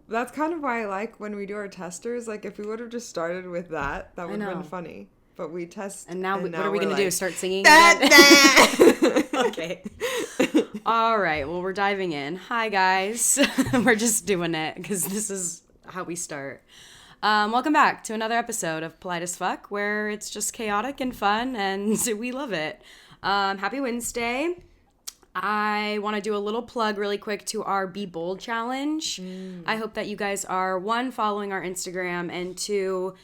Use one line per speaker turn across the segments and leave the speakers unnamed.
That's kind of why I like when we do our testers. Like, if we would have just started with that would have been funny. But we test.
And now, what are we
we're
going to
like,
do? Start singing
da,
again?
da.
Okay. All right. Well, we're diving in. Hi, guys. We're just doing it because this is how we start. Welcome back to another episode of Polite as Fuck, where it's just chaotic and fun, and we love it. Happy Wednesday. I want to do a little plug really quick to our Be Bold challenge. I hope that you guys are, one, following our Instagram, and two,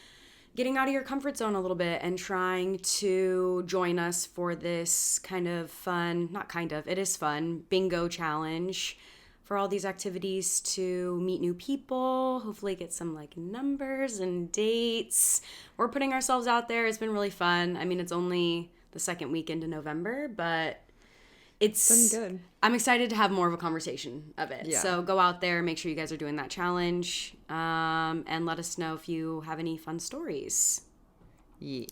getting out of your comfort zone a little bit and trying to join us for this kind of fun, it is fun, bingo challenge for all these activities to meet new people, hopefully get some like numbers and dates. We're putting ourselves out there. It's been really fun. I mean, it's only the second weekend in November, but it's been good. I'm excited to have more of a conversation of it. Yeah. So go out there, make sure you guys are doing that challenge, and let us know if you have any fun stories. Yee.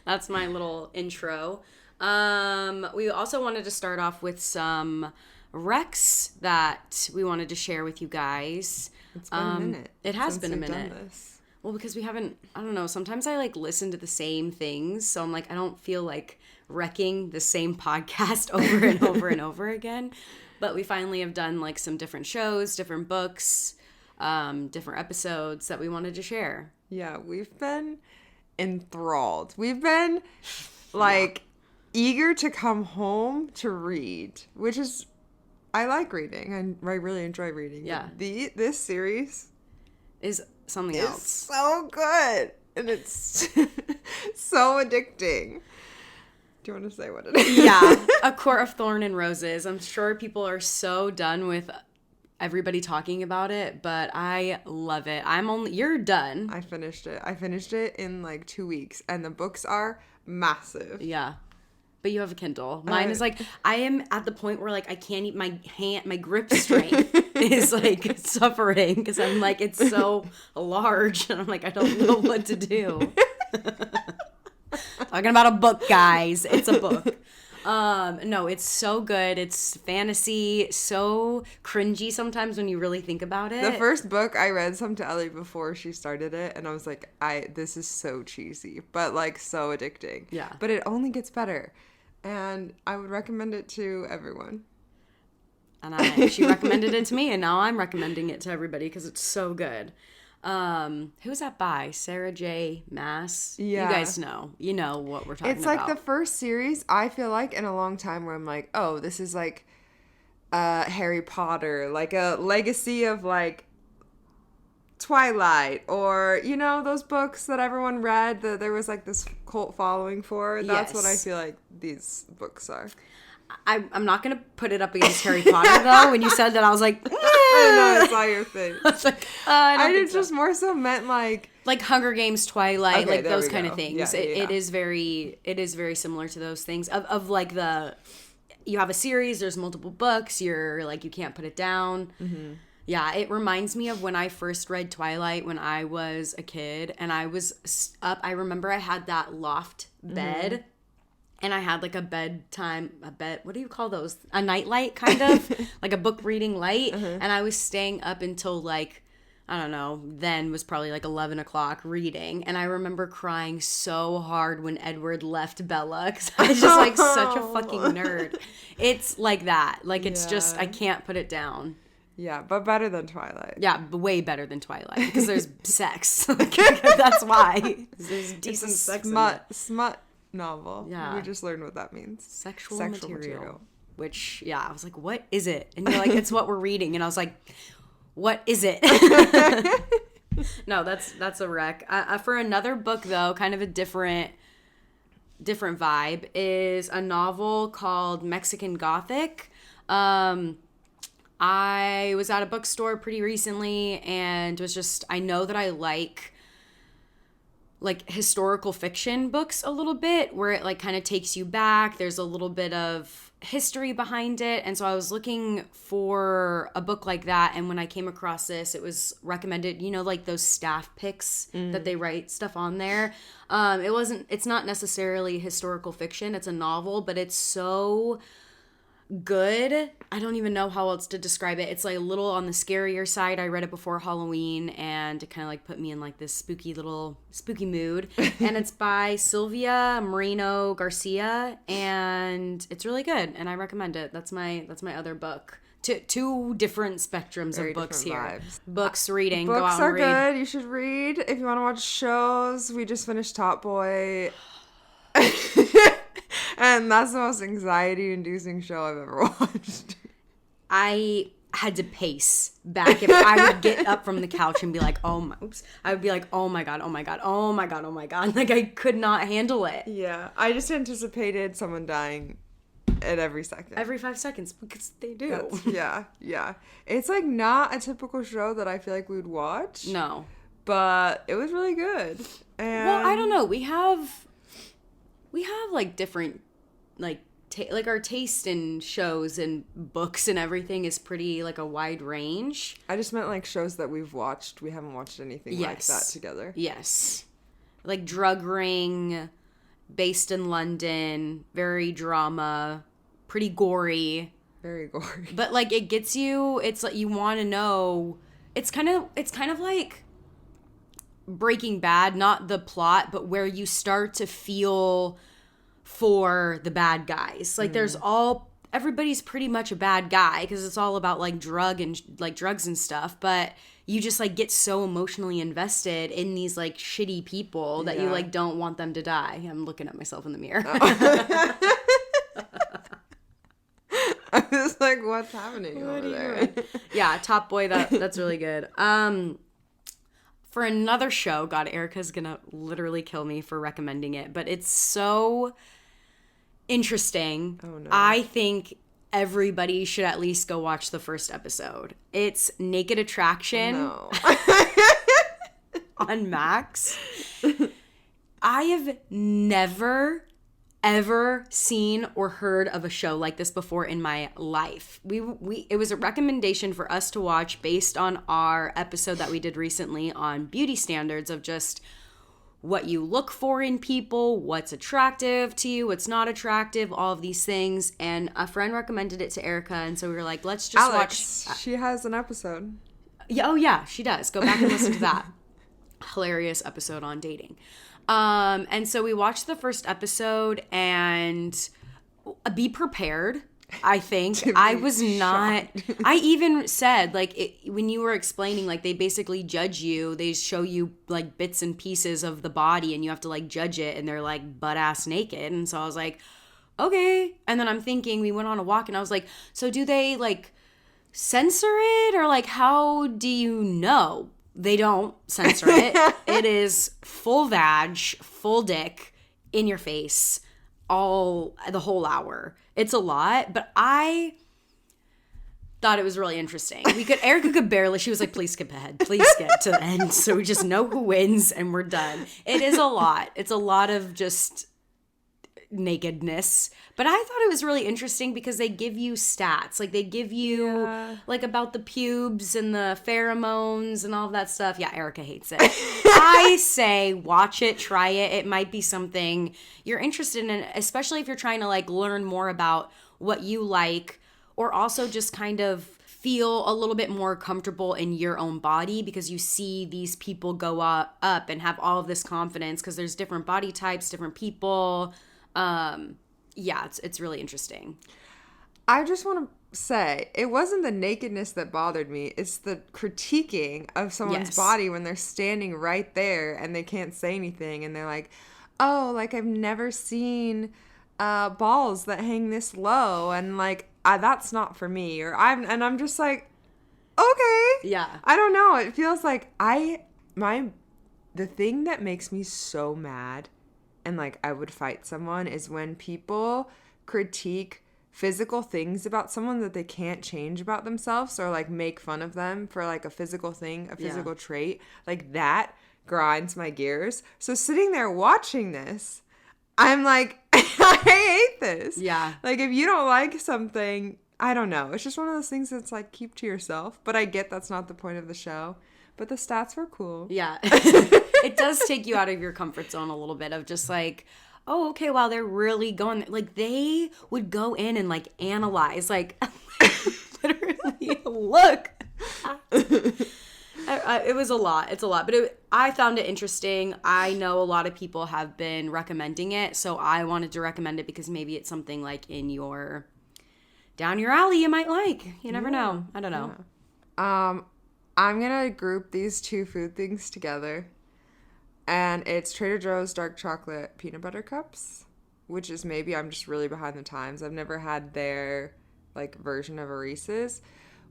That's my little intro. We also wanted to start off with some recs that we wanted to share with you guys.
It's been a minute.
It has been a minute. Well, because we haven't, I don't know, sometimes I like listen to the same things, so I'm like, I don't feel like wrecking the same podcast over and over and over again. But we finally have done like some different shows, different books, different episodes that we wanted to share.
Yeah, we've been enthralled. We've been like eager to come home to read, which is, I like reading and I really enjoy reading.
Yeah.
This series
is something else.
So good. And it's so addicting. Do you want to say what it is?
Yeah. A Court of Thorn and Roses. I'm sure people are so done with everybody talking about it, but I love it. You're done.
I finished it in like 2 weeks, and the books are massive.
Yeah. But you have a Kindle. Mine is like, I am at the point where like I can't eat my grip strength is like suffering because I'm like, it's so large and I'm like, I don't know what to do. Talking about a book, guys. It's a book. No, it's so good. It's fantasy, so cringy sometimes when you really think about it.
The first book, I read some to Ellie before she started it, and I was like, this is so cheesy, but like so addicting.
Yeah.
But it only gets better, and I would recommend it to everyone.
And she recommended it to me, and now I'm recommending it to everybody because it's so good. Who's that by? Sarah J. Maas?
Yeah.
You guys know. You know what we're talking about.
It's like the first series, I feel like, in a long time where I'm like, oh, this is like Harry Potter, like a legacy of like Twilight, or, you know, those books that everyone read that there was like this cult following for. That's what I feel like these books are.
I'm not going to put it up against Harry Potter, though. When you said that, I was like,
I know, it's not your thing.
I was like, I
just more so meant like
Hunger Games, Twilight, like those kind of things.
Yeah,
it is very similar to those things of like you have a series, there's multiple books, you're like, you can't put it down. Mm-hmm. Yeah, it reminds me of when I first read Twilight when I was a kid and I was up. I remember I had that loft bed. Mm-hmm. And I had like what do you call those? A nightlight, kind of, like a book reading light. Uh-huh. And I was staying up until like, I don't know, then was probably like 11 o'clock reading. And I remember crying so hard when Edward left Bella because I was just like such a fucking nerd. It's like that. Like, it's just, I can't put it down.
Yeah, but better than Twilight.
Yeah, way better than Twilight because there's sex. That's why. There's decent sex
smut novel.
Yeah.
We just learned what that means.
Sexual material. Which, yeah, I was like, what is it? And you're like, it's what we're reading. And I was like, what is it? No, that's a wreck. For another book, though, kind of a different vibe, is a novel called Mexican Gothic. I was at a bookstore pretty recently and was just, I know that I like historical fiction books a little bit where it like kind of takes you back. There's a little bit of history behind it. And so I was looking for a book like that. And when I came across this, it was recommended, you know, like those staff picks that they write stuff on there. It's not necessarily historical fiction. It's a novel, but it's so good. I don't even know how else to describe it. It's like a little on the scarier side. I read it before Halloween, and it kind of like put me in like this spooky mood. And it's by Sylvia Moreno Garcia, and it's really good, and I recommend it. That's my other book. Two different spectrums
Very
of books here.
vibes.
Books, reading.
Books
go out
are
and read.
good. You should read. If you want to watch shows, we just finished Top Boy. And that's the most anxiety-inducing show I've ever watched.
I had to pace back. If I would get up from the couch and be like, I would be like, oh my God, oh my God, oh my God, oh my God. Like, I could not handle it.
Yeah. I just anticipated someone dying at every second.
Every 5 seconds, because they do.
Yeah. It's like not a typical show that I feel like we would watch.
No.
But it was really good. And
Well, I don't know. We have like different, like our taste in shows and books and everything is pretty like a wide range.
I just meant like shows that we've watched. We haven't watched anything like that together.
Yes. Like Drug Ring, based in London, very drama, pretty gory.
Very gory.
But like it gets you, it's like you want to know, it's kind of like Breaking Bad, not the plot, but where you start to feel for the bad guys. Like everybody's pretty much a bad guy because it's all about like drugs and stuff, but you just like get so emotionally invested in these like shitty people that you like don't want them to die. I'm looking at myself in the mirror.
I was like, what's happening over there?
Yeah, Top Boy, that's really good. For another show, God, Erica's gonna literally kill me for recommending it, but it's so interesting.
Oh no.
I think everybody should at least go watch the first episode. It's Naked Attraction.
No.
On Max. I have never ever seen or heard of a show like this before in my life. It was a recommendation for us to watch based on our episode that we did recently on beauty standards of just what you look for in people, what's attractive to you, what's not attractive, all of these things. And a friend recommended it to Erica, and so we were like, let's just
Alex,
watch.
She has an episode.
Yeah, oh yeah, she does. Go back and listen to that. Hilarious episode on dating. And so we watched the first episode, and be prepared. I think I was not. I even said when you were explaining, like they basically judge you. They show you like bits and pieces of the body, and you have to like judge it. And they're like butt ass naked. And so I was like, okay. And then I'm thinking, we went on a walk, and I was like, so do they like censor it, or like how do you know? They don't censor it. It is full vag, full dick, in your face, the whole hour. It's a lot, but I thought it was really interesting. Erica could barely, she was like, please skip ahead. Please get to the end so we just know who wins and we're done. It is a lot. It's a lot of just nakedness. But I thought it was really interesting because they give you stats. Like they give you like about the pubes and the pheromones and all of that stuff. Yeah, Erica hates it. I say watch it, try it. It might be something you're interested in, especially if you're trying to like learn more about what you like, or also just kind of feel a little bit more comfortable in your own body because you see these people go up and have all of this confidence because there's different body types, different people. Yeah, it's really interesting.
I just want to say, it wasn't the nakedness that bothered me. It's the critiquing of someone's body when they're standing right there and they can't say anything. And they're like, oh, like I've never seen balls that hang this low. And like, that's not for me. I'm just like, okay.
Yeah.
I don't know. It feels like the thing that makes me so mad and like I would fight someone is when people critique physical things about someone that they can't change about themselves, or like make fun of them for like a physical thing, a physical trait. Like that grinds my gears. So sitting there watching this, I'm like, I hate this.
Yeah.
Like if you don't like something, I don't know. It's just one of those things that's like keep to yourself. But I get that's not the point of the show. But the stats were cool.
Yeah. It does take you out of your comfort zone a little bit of just like, oh, okay, wow, they're really going, like, they would go in and, like, analyze, like, literally, look. It was a lot. It's a lot. But I found it interesting. I know a lot of people have been recommending it, so I wanted to recommend it because maybe it's something, like, down your alley you might like. You never know. I don't know.
Yeah. I'm going to group these two food things together. And it's Trader Joe's dark chocolate peanut butter cups, which is maybe I'm just really behind the times. I've never had their, like, version of a Reese's,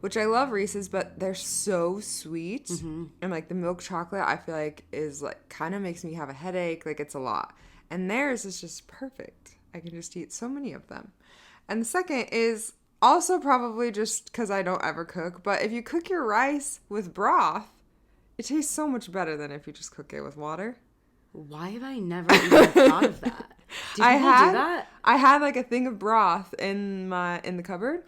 which I love Reese's, but they're so sweet. Mm-hmm. And, like, the milk chocolate, I feel like, is, like, kind of makes me have a headache. Like, it's a lot. And theirs is just perfect. I can just eat so many of them. And the second is also probably just because I don't ever cook, but if you cook your rice with broth, it tastes so much better than if you just cook it with water.
Why have I never even thought of that? Do people do that?
I had like a thing of broth in the cupboard,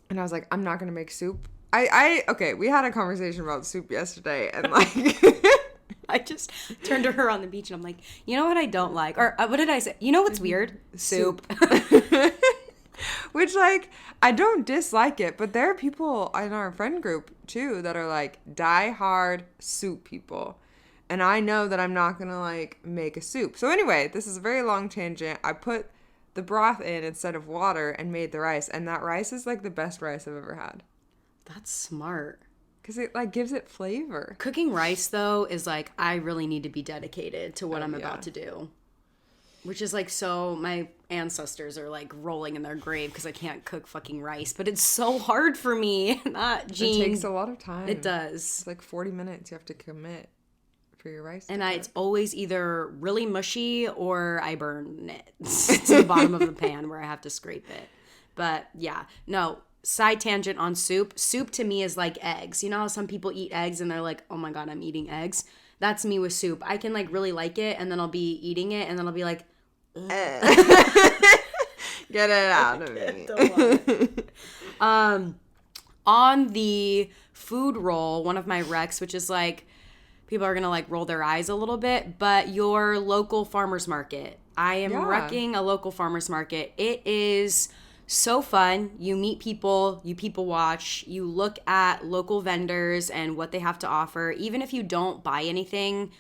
and I was like, I'm not gonna make soup. Okay, we had a conversation about soup yesterday, and like,
I just turned to her on the beach, and I'm like, you know what I don't like, or what did I say? You know what's weird? Soup.
Which, like, I don't dislike it, but there are people in our friend group, too, that are, like, die-hard soup people. And I know that I'm not going to, like, make a soup. So anyway, this is a very long tangent. I put the broth in instead of water and made the rice. And that rice is, like, the best rice I've ever had.
That's smart.
Because it, like, gives it flavor.
Cooking rice, though, is, like, I really need to be dedicated to what I'm about to do. Which is, like, so my ancestors are, like, rolling in their grave because I can't cook fucking rice. But it's so hard for me. It
takes a lot of time.
It does.
It's like 40 minutes you have to commit for your rice.
And it's always either really mushy or I burn it to the bottom of the pan where I have to scrape it. But, yeah. No, side tangent on soup. Soup to me is like eggs. You know how some people eat eggs and they're like, oh, my God, I'm eating eggs? That's me with soup. I can, like, really like it, and then I'll be eating it, and then I'll be like,
get it out of me.
On the food roll, one of my recs, which is like, people are gonna like roll their eyes a little bit, but your local farmers market. I am wrecking a local farmers market. It is so fun. You meet people, you people watch, you look at local vendors and what they have to offer. Even if you don't buy anything,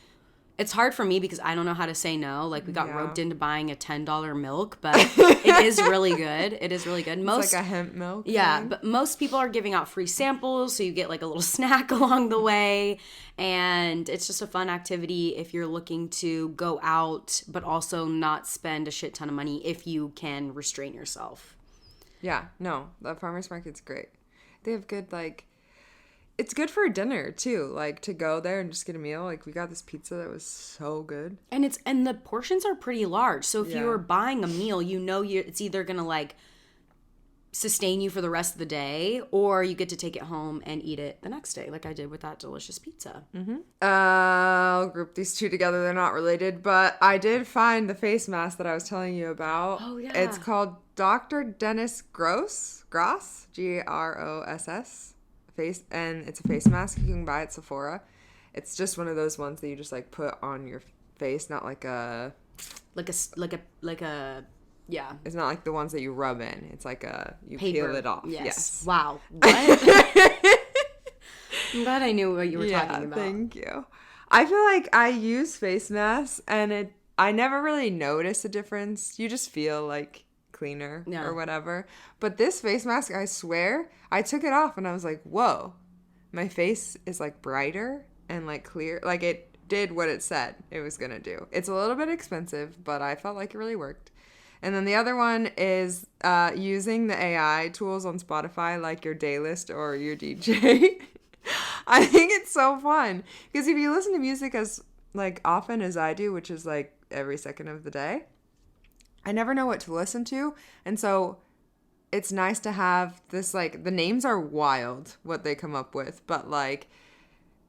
it's hard for me because I don't know how to say no. Like, we got roped into buying a $10 milk, but it is really good. It is really good.
It's like a hemp milk.
Yeah, but most people are giving out free samples, so you get, like, a little snack along the way. And it's just a fun activity if you're looking to go out, but also not spend a shit ton of money if you can restrain yourself.
Yeah, no, the farmer's market's great. They have good, like... It's good for dinner, too, like, to go there and just get a meal. Like, we got this pizza that was so good.
And the portions are pretty large. So if you're buying a meal, you know it's either going to, like, sustain you for the rest of the day, or you get to take it home and eat it the next day, like I did with that delicious pizza.
Mm-hmm. I'll group these two together. They're not related, but I did find the face mask that I was telling you about.
Oh, yeah.
It's called Dr. Dennis Gross, Gross, and it's a face mask. You can buy it at Sephora. It's just one of those ones that you just, like, put on your face, not like a...
Yeah.
It's not like the ones that you rub in. It's like you
paper.
peel it off.
Yes. Wow. What? I'm glad I knew what you were talking about.
Thank you. I feel like I use face masks, and I never really notice a difference. You just feel, like, cleaner or whatever. But this face mask, I swear, I took it off and I was like, whoa, my face is, like, brighter and, like, clear. Like, it did what it said it was gonna do. It's a little bit expensive, but I felt like it really worked. And then the other one is using the AI tools on Spotify, like your Daylist or your DJ. I think it's so fun because if you listen to music as, like, often as I do, which is, like, every second of the day, I never know what to listen to. And so it's nice to have this, like, the names are wild, what they come up with. But, like,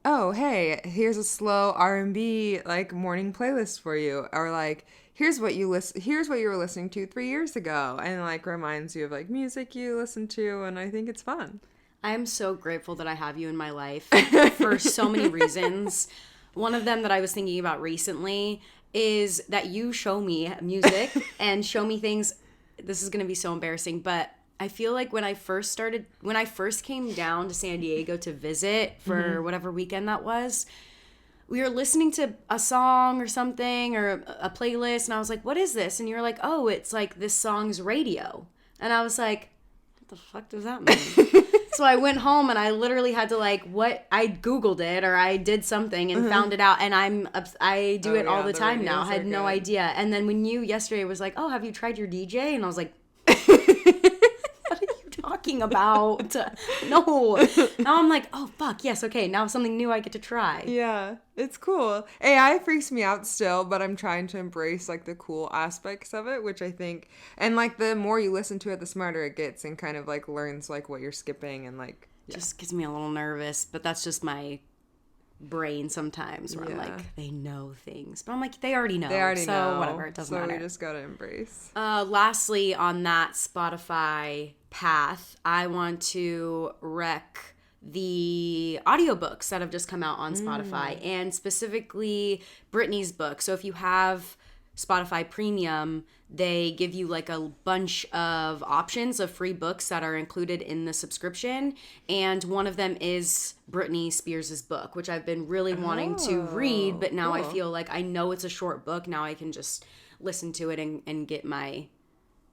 oh, hey, here's a slow R&B, like, morning playlist for you. Or, like, here's what you were listening to 3 years ago. And, like, reminds you of, like, music you listened to. And I think it's fun.
I am so grateful that I have you in my life for so many reasons. One of them that I was thinking about recently is that you show me music and show me things. This is going to be so embarrassing, but I feel like when I first came down to San Diego to visit for whatever weekend that was, we were listening to a song or something or a playlist, and I was like, what is this? And you were like, oh, it's like this song's radio. And I was like, what the fuck does that mean? So I went home and I literally had to I Googled it or I did something and found it out, and I do it all the time now. I had no idea. And then when you yesterday was like, oh, have you tried your DJ? And I was like, what are you talking about? No. Now I'm like, oh, fuck, yes, okay, now something new I get to try.
Yeah, it's cool. AI freaks me out still, but I'm trying to embrace, like, the cool aspects of it, which I think, and, like, the more you listen to it, the smarter it gets and kind of, like, learns, like, what you're skipping and, like,
Just gets me a little nervous, but that's just my brain sometimes where I'm like, they know things. But I'm like, they already know. So whatever, it doesn't matter.
So we just gotta embrace.
Lastly, on that Spotify path, I want to rec the audiobooks that have just come out on Spotify, and specifically Brittany's book. So if you have Spotify Premium, they give you like a bunch of options of free books that are included in the subscription, and one of them is Britney Spears' book, which I've been really wanting to read, but now I feel like I know it's a short book. Now I can just listen to it and get my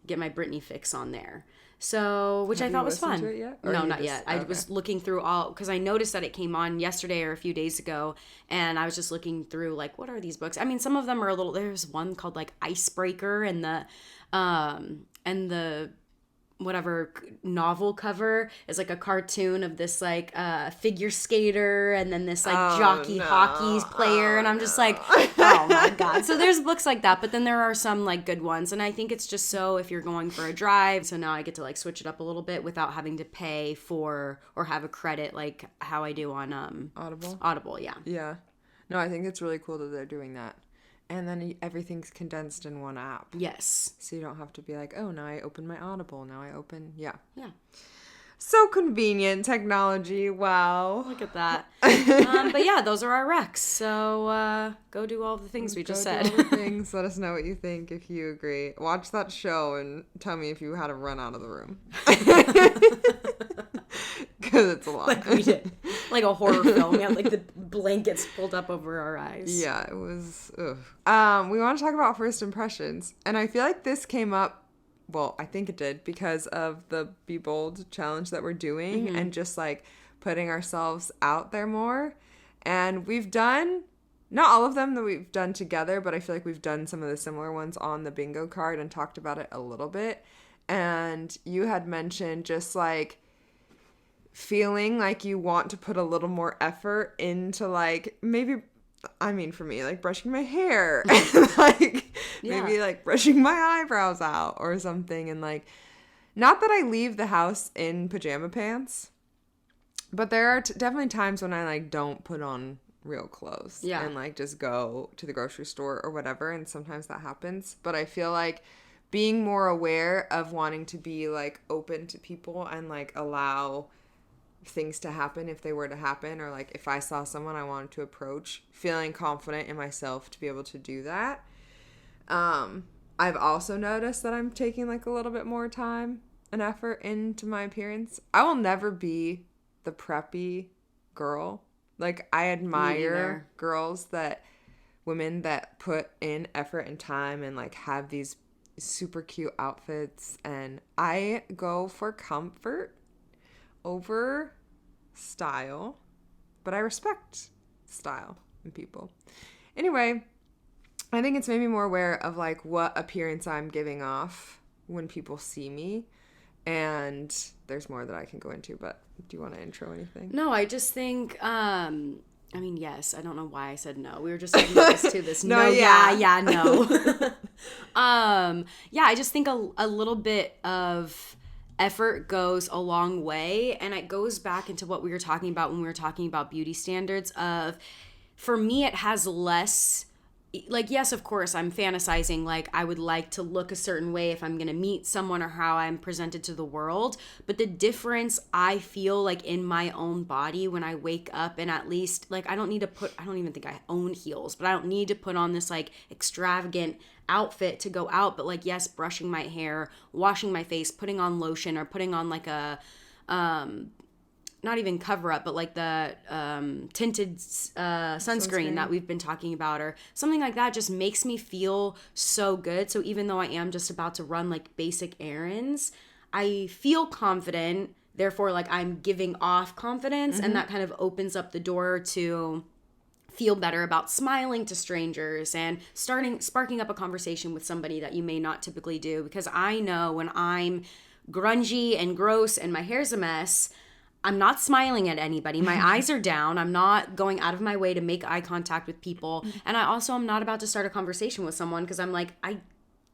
Britney fix on there. So, which I thought was fun.
To it yet?
No, not yet. I was looking through because I noticed that it came on yesterday or a few days ago, and I was just looking through like, what are these books? I mean, some of them are there's one called like Icebreaker, and the whatever novel cover is like a cartoon of this like figure skater and then this like jockey hockey player, and I'm just like, oh my god. So there's books like that, but then there are some like good ones, and I think it's just so if you're going for a drive, so now I get to like switch it up a little bit without having to pay for or have a credit like how I do on Audible.
Yeah, no, I think it's really cool that they're doing that. And then everything's condensed in one app.
Yes.
So you don't have to be like, oh, now I open my Audible. Now I open,
Yeah.
So convenient technology. Wow.
Look at that. But yeah, those are our recs. So go do all the things we just said.
Do all the things. Let us know what you think if you agree. Watch that show and tell me if you had to run out of the room. Because it's a lot.
Like we did. Like a horror film. We had like the blankets pulled up over our eyes.
Yeah, it was. Ugh. We want to talk about first impressions. And I feel like this came up, well, I think it did, because of the Be Bold challenge that we're doing and just like putting ourselves out there more. And we've done, not all of them that we've done together, but I feel like we've done some of the similar ones on the bingo card and talked about it a little bit. And you had mentioned just like feeling like you want to put a little more effort into like maybe, I mean for me, like brushing my hair and like maybe like brushing my eyebrows out or something. And like, not that I leave the house in pajama pants, but there are definitely times when I like don't put on real clothes and like just go to the grocery store or whatever. And sometimes that happens, but I feel like being more aware of wanting to be like open to people and like allow things to happen if they were to happen, or like if I saw someone I wanted to approach, feeling confident in myself to be able to do that. I've also noticed that I'm taking like a little bit more time and effort into my appearance. I will never be the preppy girl. Like I admire women that put in effort and time and like have these super cute outfits, and I go for comfort over style, but I respect style in people. Anyway, I think it's made me more aware of like what appearance I'm giving off when people see me, and there's more that I can go into, but do you want to intro anything?
No, I just think I mean, yes, I don't know why I said no. We were just getting used to this. No. I just think a little bit of effort goes a long way, and it goes back into what we were talking about when we were talking about beauty standards of, for me, it has less like, yes, of course, I'm fantasizing, like, I would like to look a certain way if I'm going to meet someone or how I'm presented to the world. But the difference I feel like in my own body when I wake up, and at least, like, I don't even think I own heels, but I don't need to put on this, like, extravagant outfit to go out. But, like, yes, brushing my hair, washing my face, putting on lotion, or putting on, like, a, not even cover up, but like the tinted sunscreen that we've been talking about, or something like that, just makes me feel so good. So even though I am just about to run like basic errands, I feel confident. Therefore, like, I'm giving off confidence, and that kind of opens up the door to feel better about smiling to strangers and sparking up a conversation with somebody that you may not typically do. Because I know when I'm grungy and gross and my hair's a mess, I'm not smiling at anybody. My eyes are down. I'm not going out of my way to make eye contact with people. And I also am not about to start a conversation with someone because I'm like, I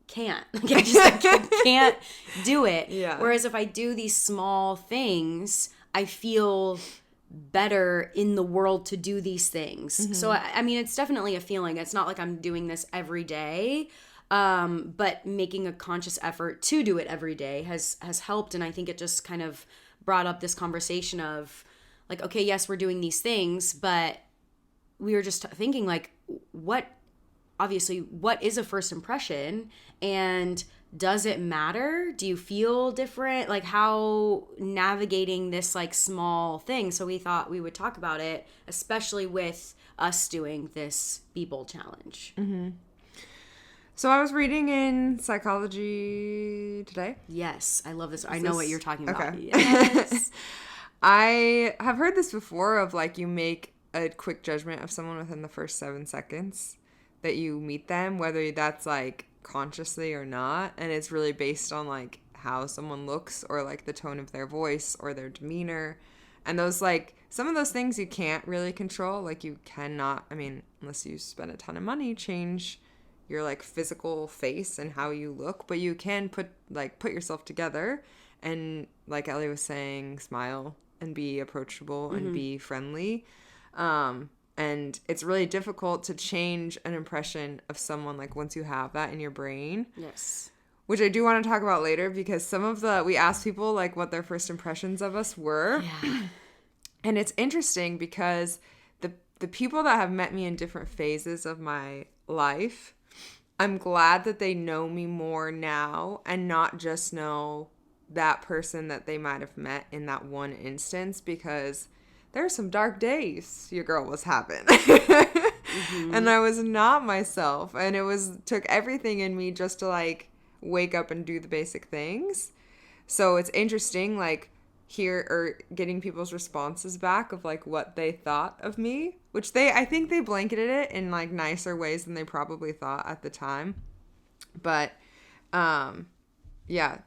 can't. Like, I can't do it.
Yeah.
Whereas if I do these small things, I feel better in the world to do these things. So, I mean, it's definitely a feeling. It's not like I'm doing this every day. But making a conscious effort to do it every day has helped. And I think it just kind of brought up this conversation of like, okay, yes, we're doing these things, but we were just thinking like, what is a first impression, and does it matter? Do you feel different? Like, how navigating this like small thing. So we thought we would talk about it, especially with us doing this Be Bold challenge.
So I was reading in Psychology Today.
Yes, I love this. I know what you're talking about.
Okay.
Yes.
I have heard this before of like you make a quick judgment of someone within the first 7 seconds that you meet them, whether that's like consciously or not. And it's really based on like how someone looks or like the tone of their voice or their demeanor. And those like some of those things you can't really control. Like you cannot, I mean, unless you spend a ton of money, change your like physical face and how you look, but you can put yourself together and, like Ellie was saying, smile and be approachable and be friendly. And it's really difficult to change an impression of someone like once you have that in your brain.
Yes.
Which I do want to talk about later, because we asked people like what their first impressions of us were.
Yeah.
And it's interesting because the people that have met me in different phases of my life, I'm glad that they know me more now and not just know that person that they might have met in that one instance, because there are some dark days your girl was having. And I was not myself, and took everything in me just to like wake up and do the basic things. So it's interesting like getting people's responses back of like what they thought of me, which I think they blanketed it in like nicer ways than they probably thought at the time. But yeah,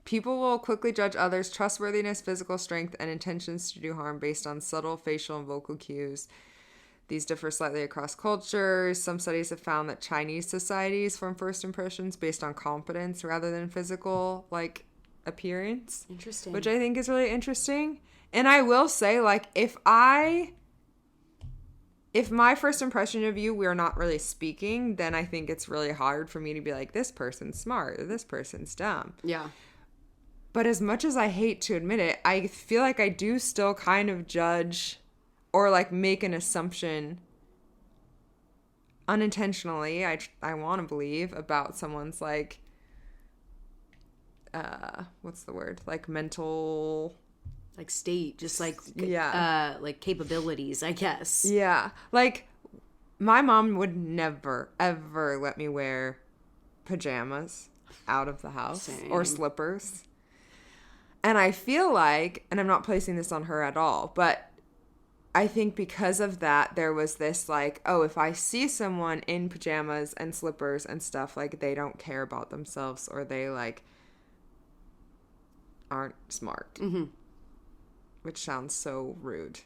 people will quickly judge others' trustworthiness, physical strength, and intentions to do harm based on subtle facial and vocal cues. These differ slightly across cultures. Some studies have found that Chinese societies form first impressions based on competence rather than physical like appearance.
Interesting.
Which I think is really interesting. And I will say, like, if my first impression of you, we're not really speaking, then I think it's really hard for me to be like, this person's smart or this person's dumb.
Yeah.
But as much as I hate to admit it, I feel like I do still kind of judge or like make an assumption unintentionally, I want to believe, about someone's like, what's the word? Like mental,
like state, just like, like capabilities, I guess.
Yeah. Like my mom would never, ever let me wear pajamas out of the house. Same. Or slippers. And I feel like, and I'm not placing this on her at all, but I think because of that, there was this like, oh, if I see someone in pajamas and slippers and stuff, like they don't care about themselves or they like aren't smart. Which sounds so rude.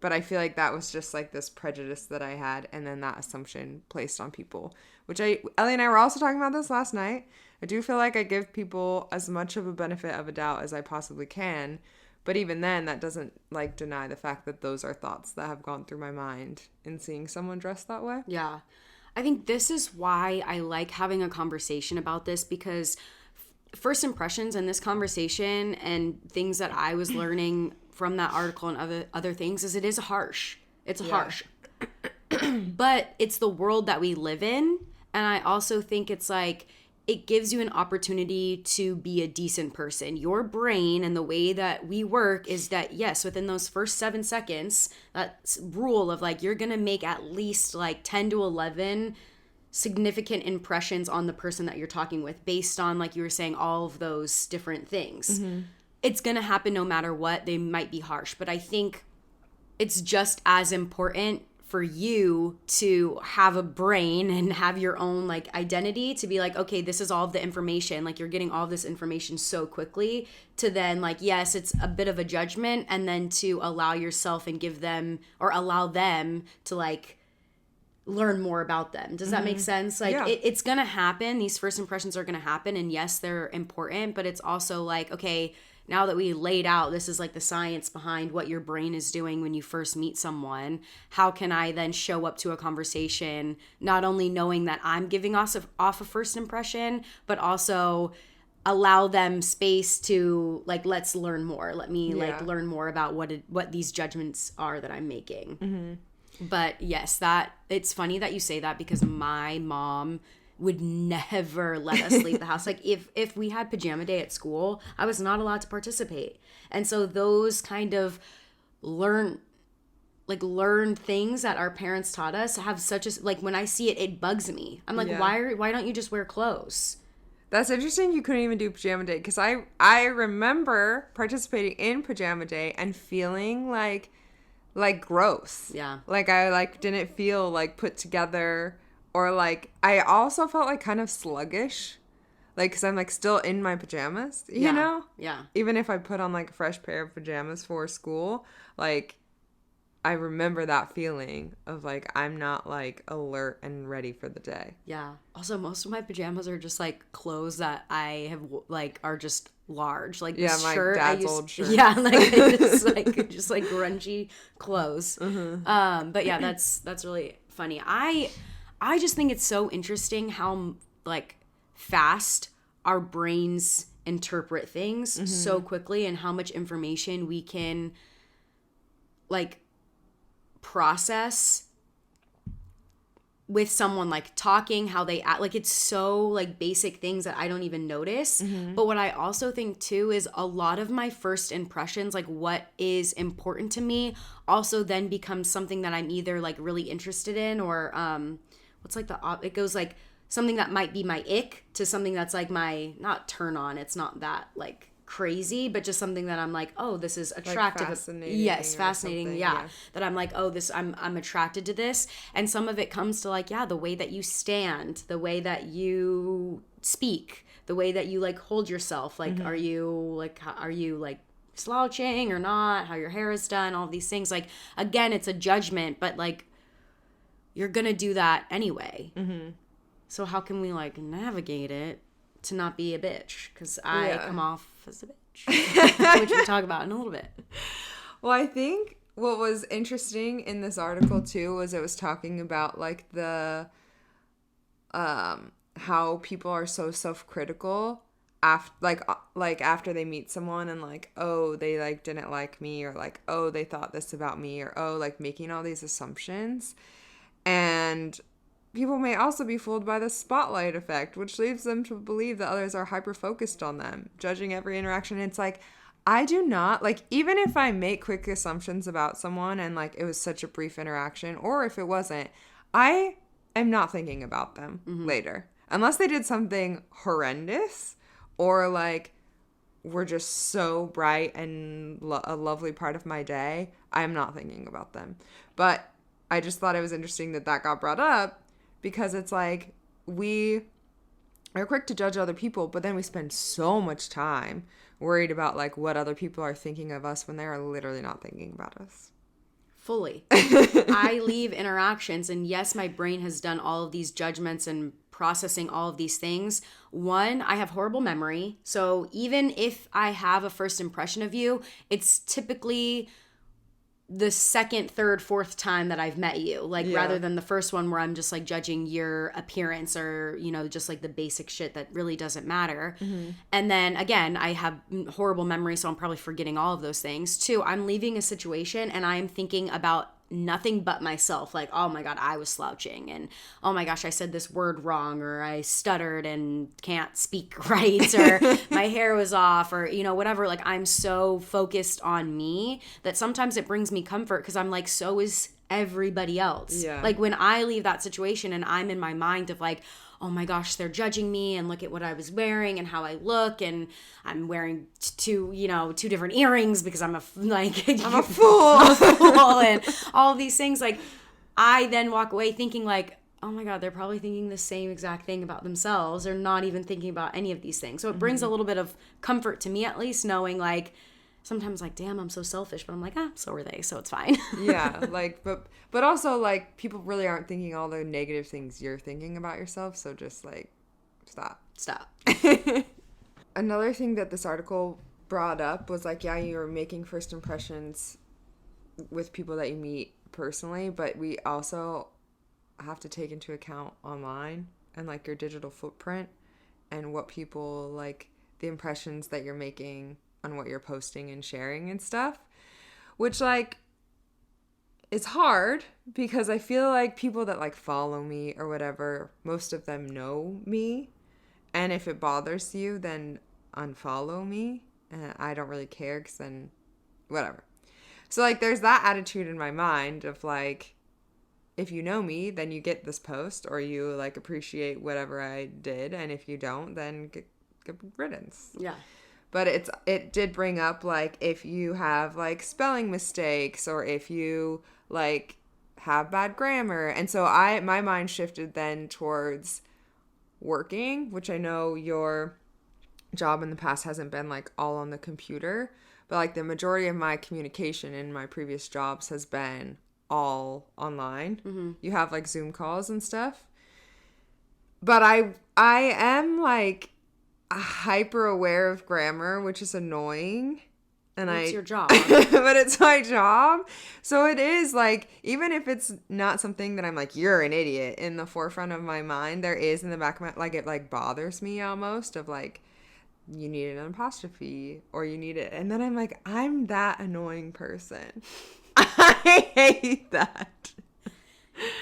But I feel like that was just like this prejudice that I had, and then that assumption placed on people, which Ellie and I were also talking about this last night. I do feel like I give people as much of a benefit of a doubt as I possibly can, but even then that doesn't like deny the fact that those are thoughts that have gone through my mind in seeing someone dressed that way.
Yeah. I think this is why I like having a conversation about this, because first impressions in this conversation and things that I was learning from that article and other things is it is harsh. It's harsh. But it's the world that we live in. And I also think it's like, it gives you an opportunity to be a decent person. Your brain and the way that we work is that, yes, within those first 7 seconds, that rule of like, you're going to make at least like 10 to 11 significant impressions on the person that you're talking with based on, like you were saying, all of those different things. It's going to happen no matter what. They might be harsh, but I think it's just as important for you to have a brain and have your own like identity to be like, okay, this is all of the information. Like you're getting all of this information so quickly to then like, yes, it's a bit of a judgment, and then to allow yourself and give them or allow them to like learn more about them. Does that make sense? Like it's going to happen. These first impressions are going to happen. And yes, they're important, but it's also like, okay, now that we laid out, this is like the science behind what your brain is doing when you first meet someone. How can I then show up to a conversation, not only knowing that I'm giving off a first impression, but also allow them space to like, let's learn more. Let me like learn more about what these judgments are that I'm making. But yes, that it's funny that you say that, because my mom would never let us leave the house. Like if we had pajama day at school, I was not allowed to participate. And so those kind of learn things that our parents taught us have such a, like when I see it, it bugs me. I'm like, why don't you just wear clothes?
That's interesting. You couldn't even do pajama day, because I remember participating in pajama day and feeling like gross.
Yeah.
Like I like didn't feel like put together. Or, like, I also felt, like, kind of sluggish. Like, because I'm, like, still in my pajamas, you know?
Yeah.
Even if I put on, like, a fresh pair of pajamas for school, like, I remember that feeling of, like, I'm not, like, alert and ready for the day.
Yeah. Also, most of my pajamas are just, like, clothes that I have, like, are just large. Like,
yeah, my
shirt
dad's old shirt.
Yeah, like, just, like, grungy clothes. But, yeah, that's really funny. I just think it's so interesting how, like, fast our brains interpret things so quickly, and how much information we can, like, process with someone, like, talking, how they act. Like, it's so, like, basic things that I don't even notice. But what I also think, too, is a lot of my first impressions, like, what is important to me, also then becomes something that I'm either, like, really interested in, or, what's like it goes like something that might be my ick to something that's like my, not turn on, it's not that like crazy, but just something that I'm like, oh, this is attractive.
Like fascinating.
Yes, fascinating. Yeah. That I'm like, oh, this, I'm attracted to this. And some of it comes to like, the way that you stand, the way that you speak, the way that you like hold yourself. Like, are you like slouching or not? How your hair is done, all these things. Like, again, it's a judgment, but like, you're going to do that anyway. So how can we, like, navigate it to not be a bitch? Because I come off as a bitch, which we'll talk about in a little bit.
Well, I think what was interesting in this article, too, was it was talking about, like, the, how people are so self-critical after they meet someone and, like, oh, they, like, didn't like me, or, like, oh, they thought this about me, or, oh, like, making all these assumptions. And people may also be fooled by the spotlight effect, which leads them to believe that others are hyper-focused on them, judging every interaction. It's like, I do not, like, even if I make quick assumptions about someone and, like, it was such a brief interaction, or if it wasn't, I am not thinking about them later. Unless they did something horrendous, or, like, were just so bright and a lovely part of my day, I'm not thinking about them. But I just thought it was interesting that got brought up, because it's like we are quick to judge other people, but then we spend so much time worried about like what other people are thinking of us when they are literally not thinking about us.
Fully. I leave interactions, and yes, my brain has done all of these judgments and processing all of these things. One, I have horrible memory. So even if I have a first impression of you, it's typically the second, third, fourth time that I've met you. Like, rather than the first one where I'm just, like, judging your appearance or, you know, just, like, the basic shit that really doesn't matter. Mm-hmm. And then, again, I have horrible memory, so I'm probably forgetting all of those things. Two, I'm leaving a situation and I am thinking about nothing but myself. Like, oh my God, I was slouching, and oh my gosh, I said this word wrong, or I stuttered and can't speak right, or my hair was off, or, you know, whatever. Like, I'm so focused on me that sometimes it brings me comfort, because I'm like, so is everybody else.
Yeah.
Like, when I leave that situation and I'm in my mind of like, oh my gosh, they're judging me, and look at what I was wearing and how I look, and I'm wearing two different earrings because I'm a fool, and all of these things. Like, I then walk away thinking like, oh my God, they're probably thinking the same exact thing about themselves. They're not even thinking about any of these things. So it brings a little bit of comfort to me, at least, knowing like, sometimes like, damn, I'm so selfish, but I'm like, so are they, so it's fine.
Yeah, like, but also, like, people really aren't thinking all the negative things you're thinking about yourself, so just, like, stop. Another thing that this article brought up was, like, yeah, you're making first impressions with people that you meet personally, but we also have to take into account online and, like, your digital footprint and what people, like, the impressions that you're making on what you're posting and sharing and stuff, which, like, is hard because I feel like people that, like, follow me or whatever, most of them know me, and if it bothers you, then unfollow me, and I don't really care, because then whatever. So, like, there's that attitude in my mind of, like, if you know me, then you get this post, or you, like, appreciate whatever I did, and if you don't, then good riddance.
Yeah.
But it did bring up, like, if you have, like, spelling mistakes, or if you, like, have bad grammar. And so my mind shifted then towards working, which I know your job in the past hasn't been, like, all on the computer. But, like, the majority of my communication in my previous jobs has been all online. Mm-hmm. You have, like, Zoom calls and stuff. But I am, like, hyper aware of grammar, which is annoying. And
it's your job.
But it's my job. So it is, like, even if it's not something that I'm like, you're an idiot, in the forefront of my mind, there is in the back of my, like, it, like, bothers me almost, of, like, you need an apostrophe, or you need it. And then I'm like, I'm that annoying person. I hate that.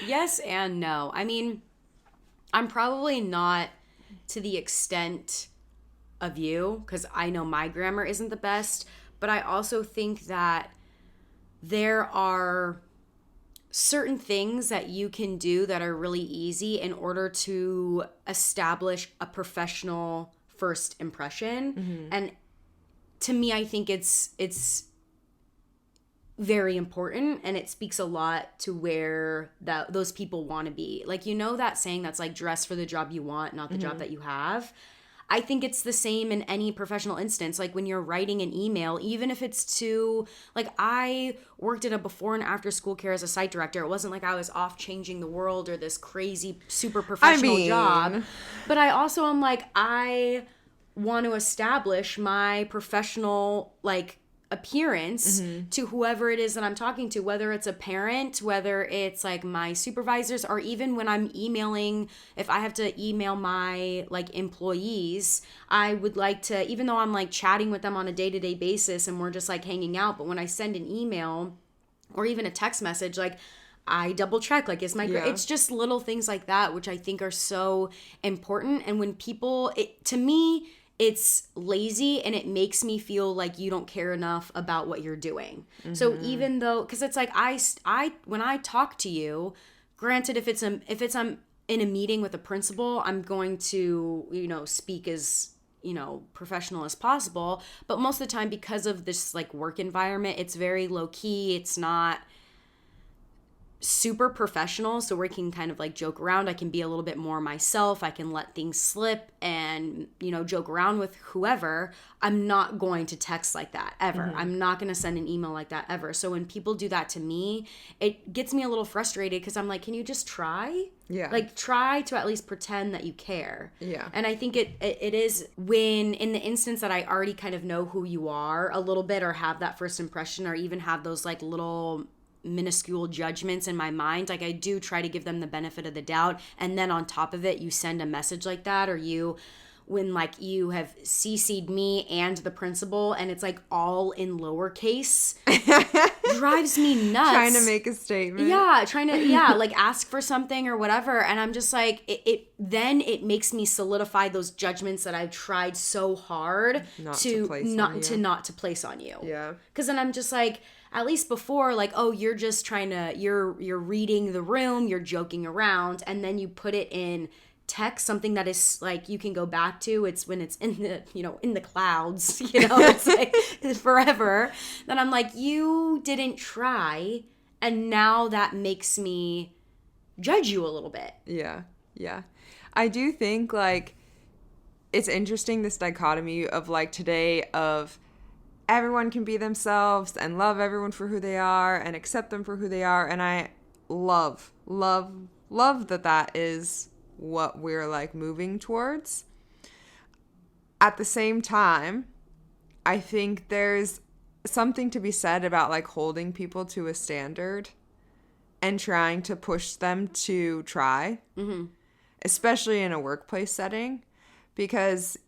Yes and no. I mean, I'm probably not to the extent of you, because I know my grammar isn't the best, but I also think that there are certain things that you can do that are really easy in order to establish a professional first impression. Mm-hmm. And to me, I think it's very important, and it speaks a lot to where those people want to be. Like, you know that saying that's like, dress for the job you want, not the job that you have. I think it's the same in any professional instance. Like, when you're writing an email, even if it's to, like, I worked in a before and after school care as a site director. It wasn't like I was off changing the world or this crazy super professional job. But I also am like, I want to establish my professional, like, appearance to whoever it is that I'm talking to, whether it's a parent, whether it's like my supervisors, or even when I'm emailing, if I have to email my, like, employees, I would like to, even though I'm, like, chatting with them on a day-to-day basis and we're just, like, hanging out, but when I send an email or even a text message, like, I double check, like, is my, it's just little things like that, which I think are so important. And when people, to me, it's lazy, and it makes me feel like you don't care enough about what you're doing. Mm-hmm. So even though, because it's like, I when I talk to you, granted, if I'm in a meeting with a principal, I'm going to, you know, speak as, you know, professional as possible. But most of the time, because of this, like, work environment, it's very low key. It's not super professional, so we can kind of like joke around. I can be a little bit more myself. I can let things slip and, you know, joke around with whoever. I'm not going to text like that ever. I'm not going to send an email like that ever. So when people do that to me, it gets me a little frustrated because I'm like, can you just try?
Yeah.
Like, try to at least pretend that you care.
Yeah.
And I think it is when, in the instance that I already kind of know who you are a little bit, or have that first impression, or even have those like little minuscule judgments in my mind, like I do try to give them the benefit of the doubt. And then on top of it, you send a message like that, or when like you have CC'd me and the principal and it's like all in lowercase, drives me nuts.
Trying to make a statement.
Yeah, like ask for something or whatever. And I'm just like, it makes me solidify those judgments that I've tried so hard not to place on you.
Yeah.
Because then I'm just like, at least before, like, oh, you're just you're reading the room, you're joking around, and then you put it in text, something that is like you can go back to. It's when it's in the, you know, in the clouds, you know, it's like forever. Then I'm like, you didn't try, and now that makes me judge you a little bit.
Yeah. Yeah. I do think like it's interesting, this dichotomy of like today of everyone can be themselves and love everyone for who they are and accept them for who they are. And I love that is what we're like moving towards. At the same time, I think there's something to be said about like holding people to a standard and trying to push them to try, especially in a workplace setting, because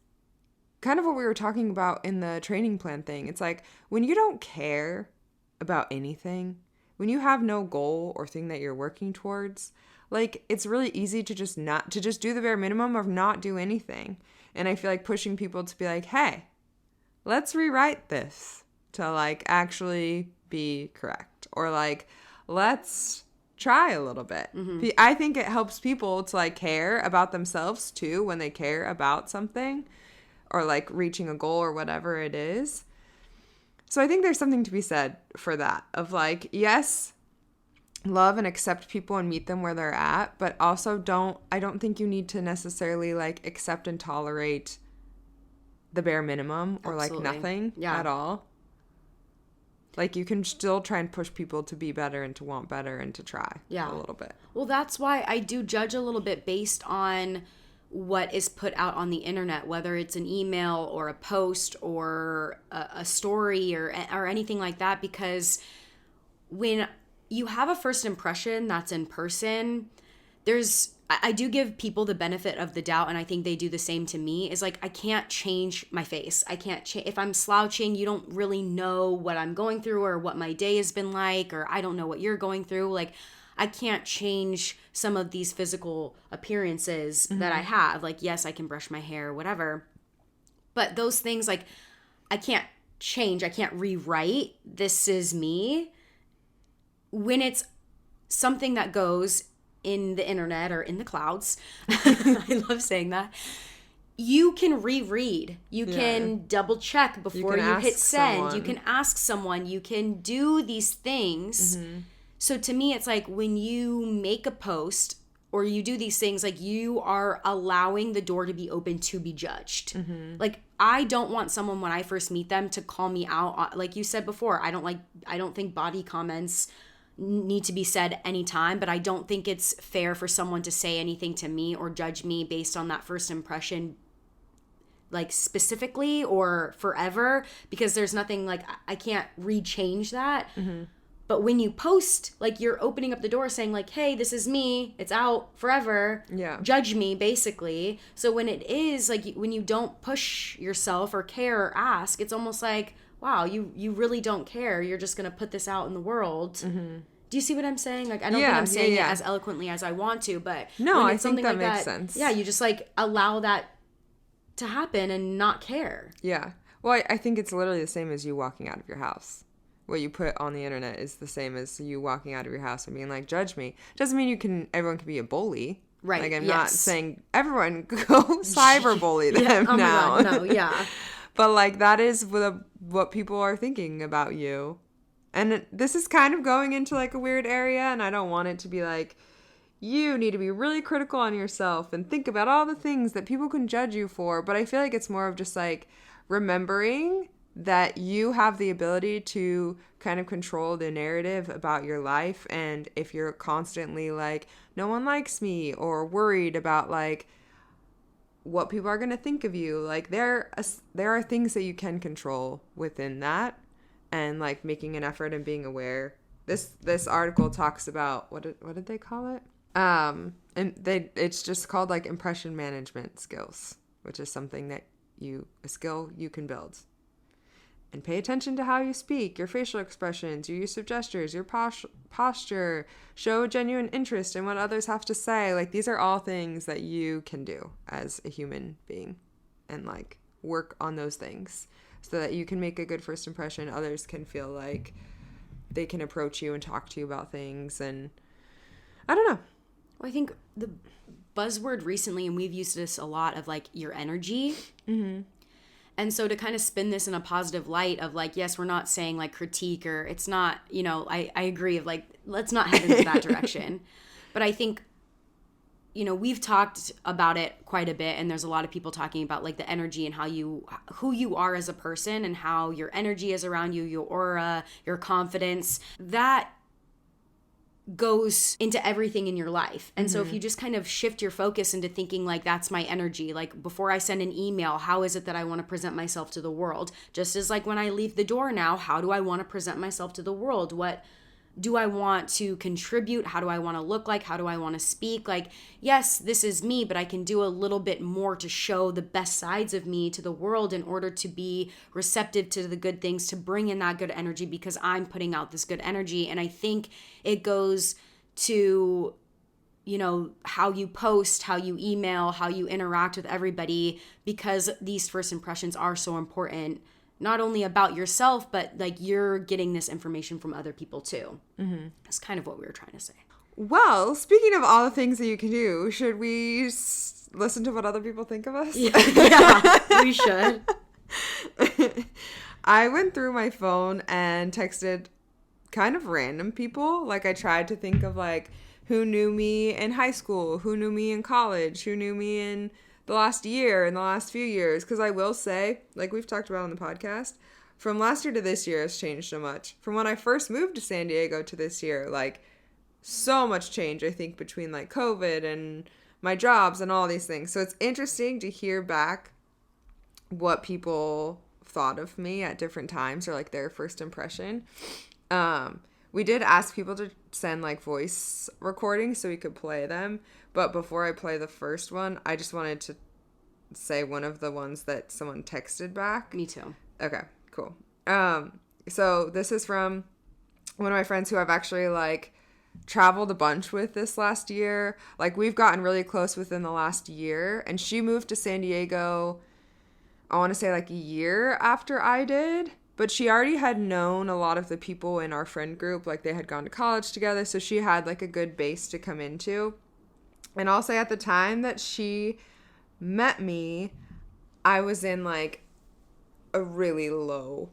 kind of what we were talking about in the training plan thing. It's like when you don't care about anything, when you have no goal or thing that you're working towards, like it's really easy to just do the bare minimum of not do anything. And I feel like pushing people to be like, hey, let's rewrite this to like actually be correct, or like let's try a little bit. I think it helps people to like care about themselves too when they care about something, or like reaching a goal or whatever it is. So I think there's something to be said for that, of like, yes, love and accept people and meet them where they're at, but also I don't think you need to necessarily like accept and tolerate the bare minimum, or like nothing at all. Like you can still try and push people to be better and to want better and to try a little bit.
Well, that's why I do judge a little bit based on what is put out on the internet, whether it's an email or a post or a story or anything like that, because when you have a first impression that's in person, I do give people the benefit of the doubt, and I think they do the same to me. Is like, I can't change my face. I can't change if I'm slouching. You don't really know what I'm going through or what my day has been like, or I don't know what you're going through. Like, I can't change some of these physical appearances that I have. Like, yes, I can brush my hair, whatever. But those things, like, I can't change. I can't rewrite. This is me. When it's something that goes in the internet or in the clouds, I love saying that, you can reread. You can double check before you hit send. Someone. You can ask someone. You can do these things. So to me, it's like when you make a post or you do these things, like you are allowing the door to be open to be judged. Like, I don't want someone when I first meet them to call me out. Like you said before, I don't think body comments need to be said anytime, but I don't think it's fair for someone to say anything to me or judge me based on that first impression, like specifically or forever, because there's nothing, like I can't rechange that. But when you post, like you're opening up the door saying like, hey, this is me, it's out forever, judge me basically. So when it is like, when you don't push yourself or care or ask, it's almost like, wow, you really don't care. You're just going to put this out in the world. Do you see what I'm saying? Like, I don't think I'm saying it as eloquently as I want to, but
no, I think that makes sense.
Yeah, you just like allow that to happen and not care.
Yeah. Well, I think it's literally the same as you walking out of your house. What you put on the internet is the same as you walking out of your house and being like, judge me. Doesn't mean everyone can be a bully.
Right.
Like, I'm not saying everyone go cyberbully them now.
My God, no, yeah.
But like, that is what people are thinking about you. And this is kind of going into like a weird area, and I don't want it to be like, you need to be really critical on yourself and think about all the things that people can judge you for. But I feel like it's more of just like remembering that you have the ability to kind of control the narrative about your life. And if you're constantly like, no one likes me, or worried about like what people are going to think of you, like there are things that you can control within that, and like making an effort and being aware. This article talks about what did they call it? It's just called like impression management skills, which is something that a skill you can build. And pay attention to how you speak, your facial expressions, your use of gestures, your posture, show genuine interest in what others have to say. Like, these are all things that you can do as a human being, and like work on those things so that you can make a good first impression. Others can feel like they can approach you and talk to you about things. And I don't know.
Well, I think the buzzword recently, and we've used this a lot, of like your energy. Mm-hmm. And so to kind of spin this in a positive light of like, yes, we're not saying like critique, or it's not, you know, I agree of like, let's not head into that direction. But I think, you know, we've talked about it quite a bit, and there's a lot of people talking about like the energy and who you are as a person, and how your energy is around you, your aura, your confidence, that goes into everything in your life. And so if you just kind of shift your focus into thinking like, that's my energy, like before I send an email, how is it that I want to present myself to the world? Just as like when I leave the door now, how do I want to present myself to the world? What do I want to contribute? How do I want to look like? How do I want to speak? Like, yes, this is me, but I can do a little bit more to show the best sides of me to the world in order to be receptive to the good things, to bring in that good energy, because I'm putting out this good energy. And I think it goes to, you know, how you post, how you email, how you interact with everybody, because these first impressions are so important. Not only about yourself, but like you're getting this information from other people too. Mm-hmm. That's kind of what we were trying to say.
Well, speaking of all the things that you can do, should we listen to what other people think of us?
Yeah, we should.
I went through my phone and texted kind of random people. Like, I tried to think of like who knew me in high school, who knew me in college, who knew me in the last year, in the last few years. Because I will say, like we've talked about on the podcast, from last year to this year has changed so much. From when I first moved to San Diego to this year, like so much change, I think, between like COVID and my jobs and all these things. So it's interesting to hear back what people thought of me at different times, or like their first impression. We did ask people to send like voice recordings so we could play them. But before I play the first one, I just wanted to say one of the ones that someone texted back.
Me too.
Okay, cool. So this is from one of my friends who I've actually like traveled a bunch with this last year. Like, we've gotten really close within the last year, and she moved to San Diego, I want to say like a year after I did. But she already had known a lot of the people in our friend group. Like, they had gone to college together, so she had like a good base to come into. And I'll say at the time that she met me, I was in like a really low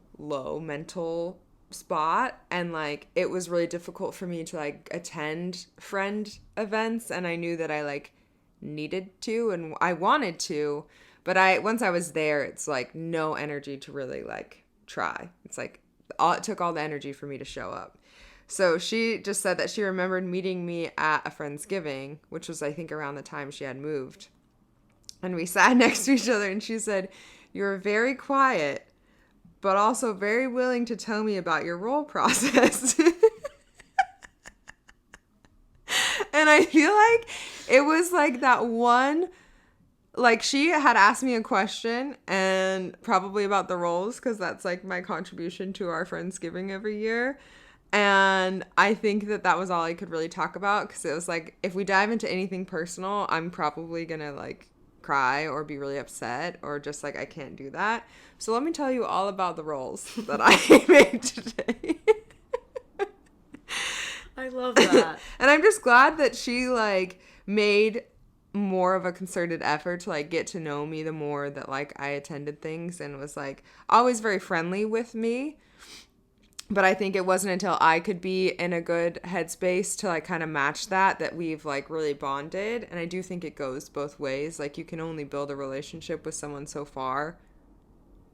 mental spot. And like, it was really difficult for me to like attend friend events. And I knew that I like needed to, and I wanted to. But once I was there, it's like no energy to really like try. It's like it took all the energy for me to show up. So she just said that she remembered meeting me at a Friendsgiving, which was, I think, around the time she had moved. And we sat next to each other, and she said, "You were very quiet, but also very willing to tell me about your role process." And I feel like it was like that one, like, she had asked me a question, and probably about the roles, because that's like my contribution to our Friendsgiving every year. And I think that was all I could really talk about, because it was like, if we dive into anything personal, I'm probably gonna like cry or be really upset, or just like, I can't do that. So let me tell you all about the roles that I made today.
I love that.
And I'm just glad that she like made more of a concerted effort to like get to know me the more that like I attended things, and was like always very friendly with me. But I think it wasn't until I could be in a good headspace to like kind of match that we've like really bonded. And I do think it goes both ways. Like you can only build a relationship with someone so far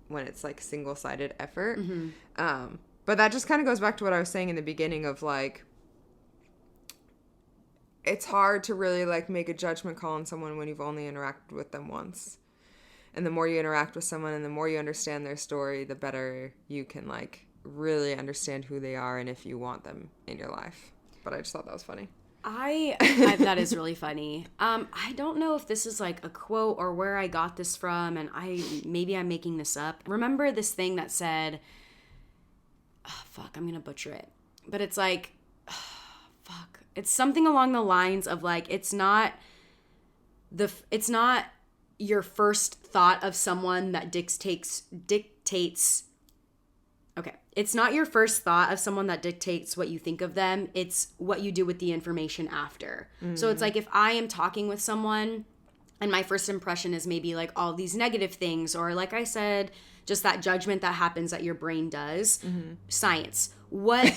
when it's like single-sided effort. But that just kind of goes back to what I was saying in the beginning of like, it's hard to really like make a judgment call on someone when you've only interacted with them once. And the more you interact with someone and the more you understand their story, the better you can like really understand who they are and if you want them in your life. But I just thought that was funny.
That is really funny. I don't know if this is like a quote or where I got this from, and maybe I'm making this up. Remember this thing that said, I'm gonna butcher it, but it's like, it's something along the lines of like, it's not your first thought of someone that dictates. Okay. It's not your first thought of someone that dictates what you think of them. It's what you do with the information after. So it's like if I am talking with someone and my first impression is maybe like all these negative things, or like I said, just that judgment that happens that your brain does. Science. What?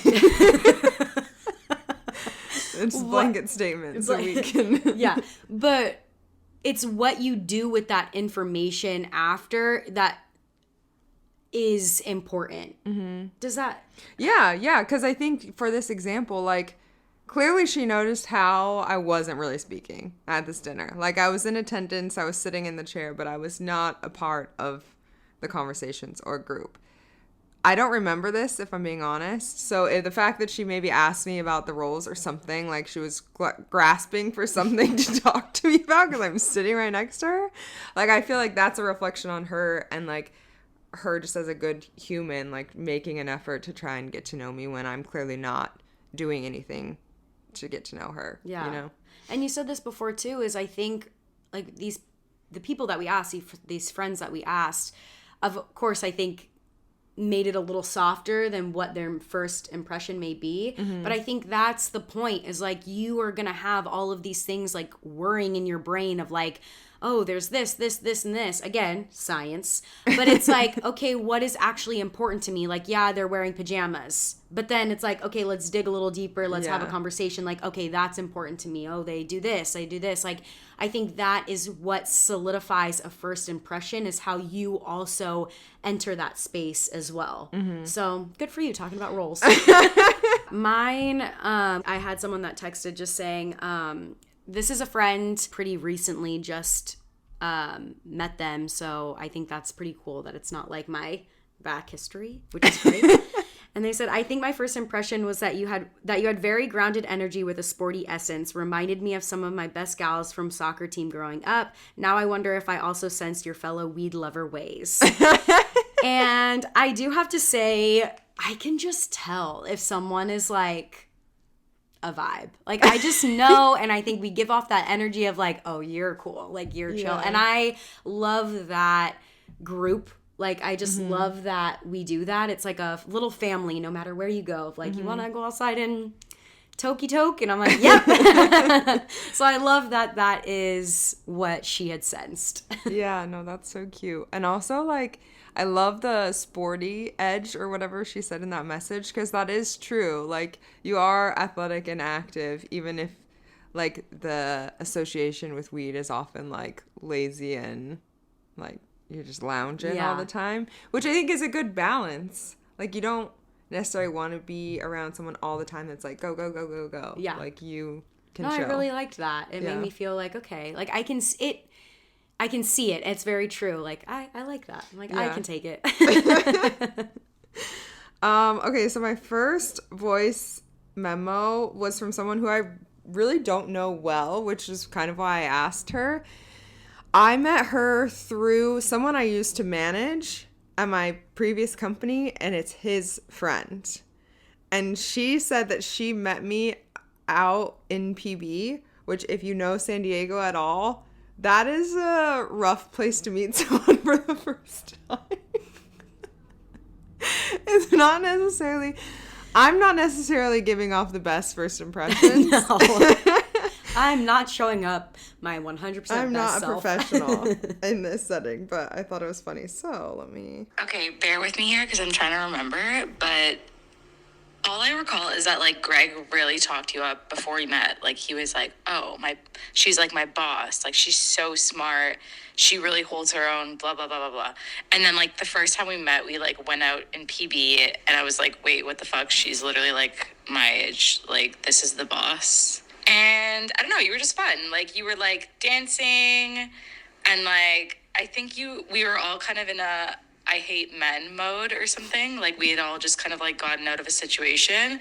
It's a blanket statement. So we can.
Yeah. But it's what you do with that information after that is important. Does that?
Yeah. Because I think for this example, like, clearly she noticed how I wasn't really speaking at this dinner. Like, I was in attendance, I was sitting in the chair, but I was not a part of the conversations or group. I don't remember this, if I'm being honest. So the fact that she maybe asked me about the roles or something, like she was grasping for something to talk to me about because I'm sitting right next to her. Like, I feel like that's a reflection on her and, like, her just as a good human, like, making an effort to try and get to know me when I'm clearly not doing anything to get to know her.
Yeah.
You know?
And you said this before, too, is I think, like, the people that we asked, these friends that we asked, of course, I think made it a little softer than what their first impression may be. But I think that's the point, is like you are going to have all of these things like whirring in your brain of like, oh, there's this, and this. Again, science. But it's like, okay, what is actually important to me? Like, yeah, they're wearing pajamas. But then it's like, okay, let's dig a little deeper. Let's have a conversation. Like, okay, that's important to me. Oh, they do this. They do this. Like, I think that is what solidifies a first impression, is how you also enter that space as well. So good for you talking about roles. Mine, I had someone that texted just saying, this is a friend pretty recently just met them. So I think that's pretty cool that it's not like my back history, which is great. And they said, I think my first impression was that you had very grounded energy with a sporty essence. Reminded me of some of my best gals from soccer team growing up. Now I wonder if I also sensed your fellow weed lover ways. And I do have to say, I can just tell if someone is like a vibe. Like, I just know, and I think we give off that energy of like, oh, you're cool. Like, you're chill. And I love that group. Like, I just love that we do that. It's like a little family, no matter where you go. Like, you want to go outside and toke? And I'm like, yep. So I love that is what she had sensed.
Yeah, no, that's so cute. And also, like, I love the sporty edge or whatever she said in that message, because that is true. Like, you are athletic and active, even if, like, the association with weed is often, like, lazy and, like, you're just lounging all the time, which I think is a good balance. Like, you don't necessarily want to be around someone all the time that's like, go, go, go, go, go.
Yeah.
Like, you can
No,
chill.
I really liked that. It made me feel like, okay, like I can see it. It's very true. Like, I like that. I'm like, I can take it.
Okay, so my first voice memo was from someone who I really don't know well, which is kind of why I asked her. I met her through someone I used to manage at my previous company, and it's his friend. And she said that she met me out in PB, which, if you know San Diego at all, that is a rough place to meet someone for the first time. It's not necessarily... I'm not necessarily giving off the best first impressions.
No. I'm not showing up my 100% best self.
I'm not a professional in this setting, but I thought it was funny. So let me...
Okay, bear with me here because I'm trying to remember. But All I recall is that, like, Greg really talked you up before we met. Like, he was like, oh, she's like my boss. Like, she's so smart. She really holds her own, blah, blah, blah, blah, blah. And then, like, the first time we met, we, like, went out in PB, and I was like, wait, what the fuck? She's literally, like, my age. Like, this is the boss. And I don't know, you were just fun. Like, you were, like, dancing, and, like, I think we were all kind of in a I hate men mode or something. Like, we had all just kind of, like, gotten out of a situation,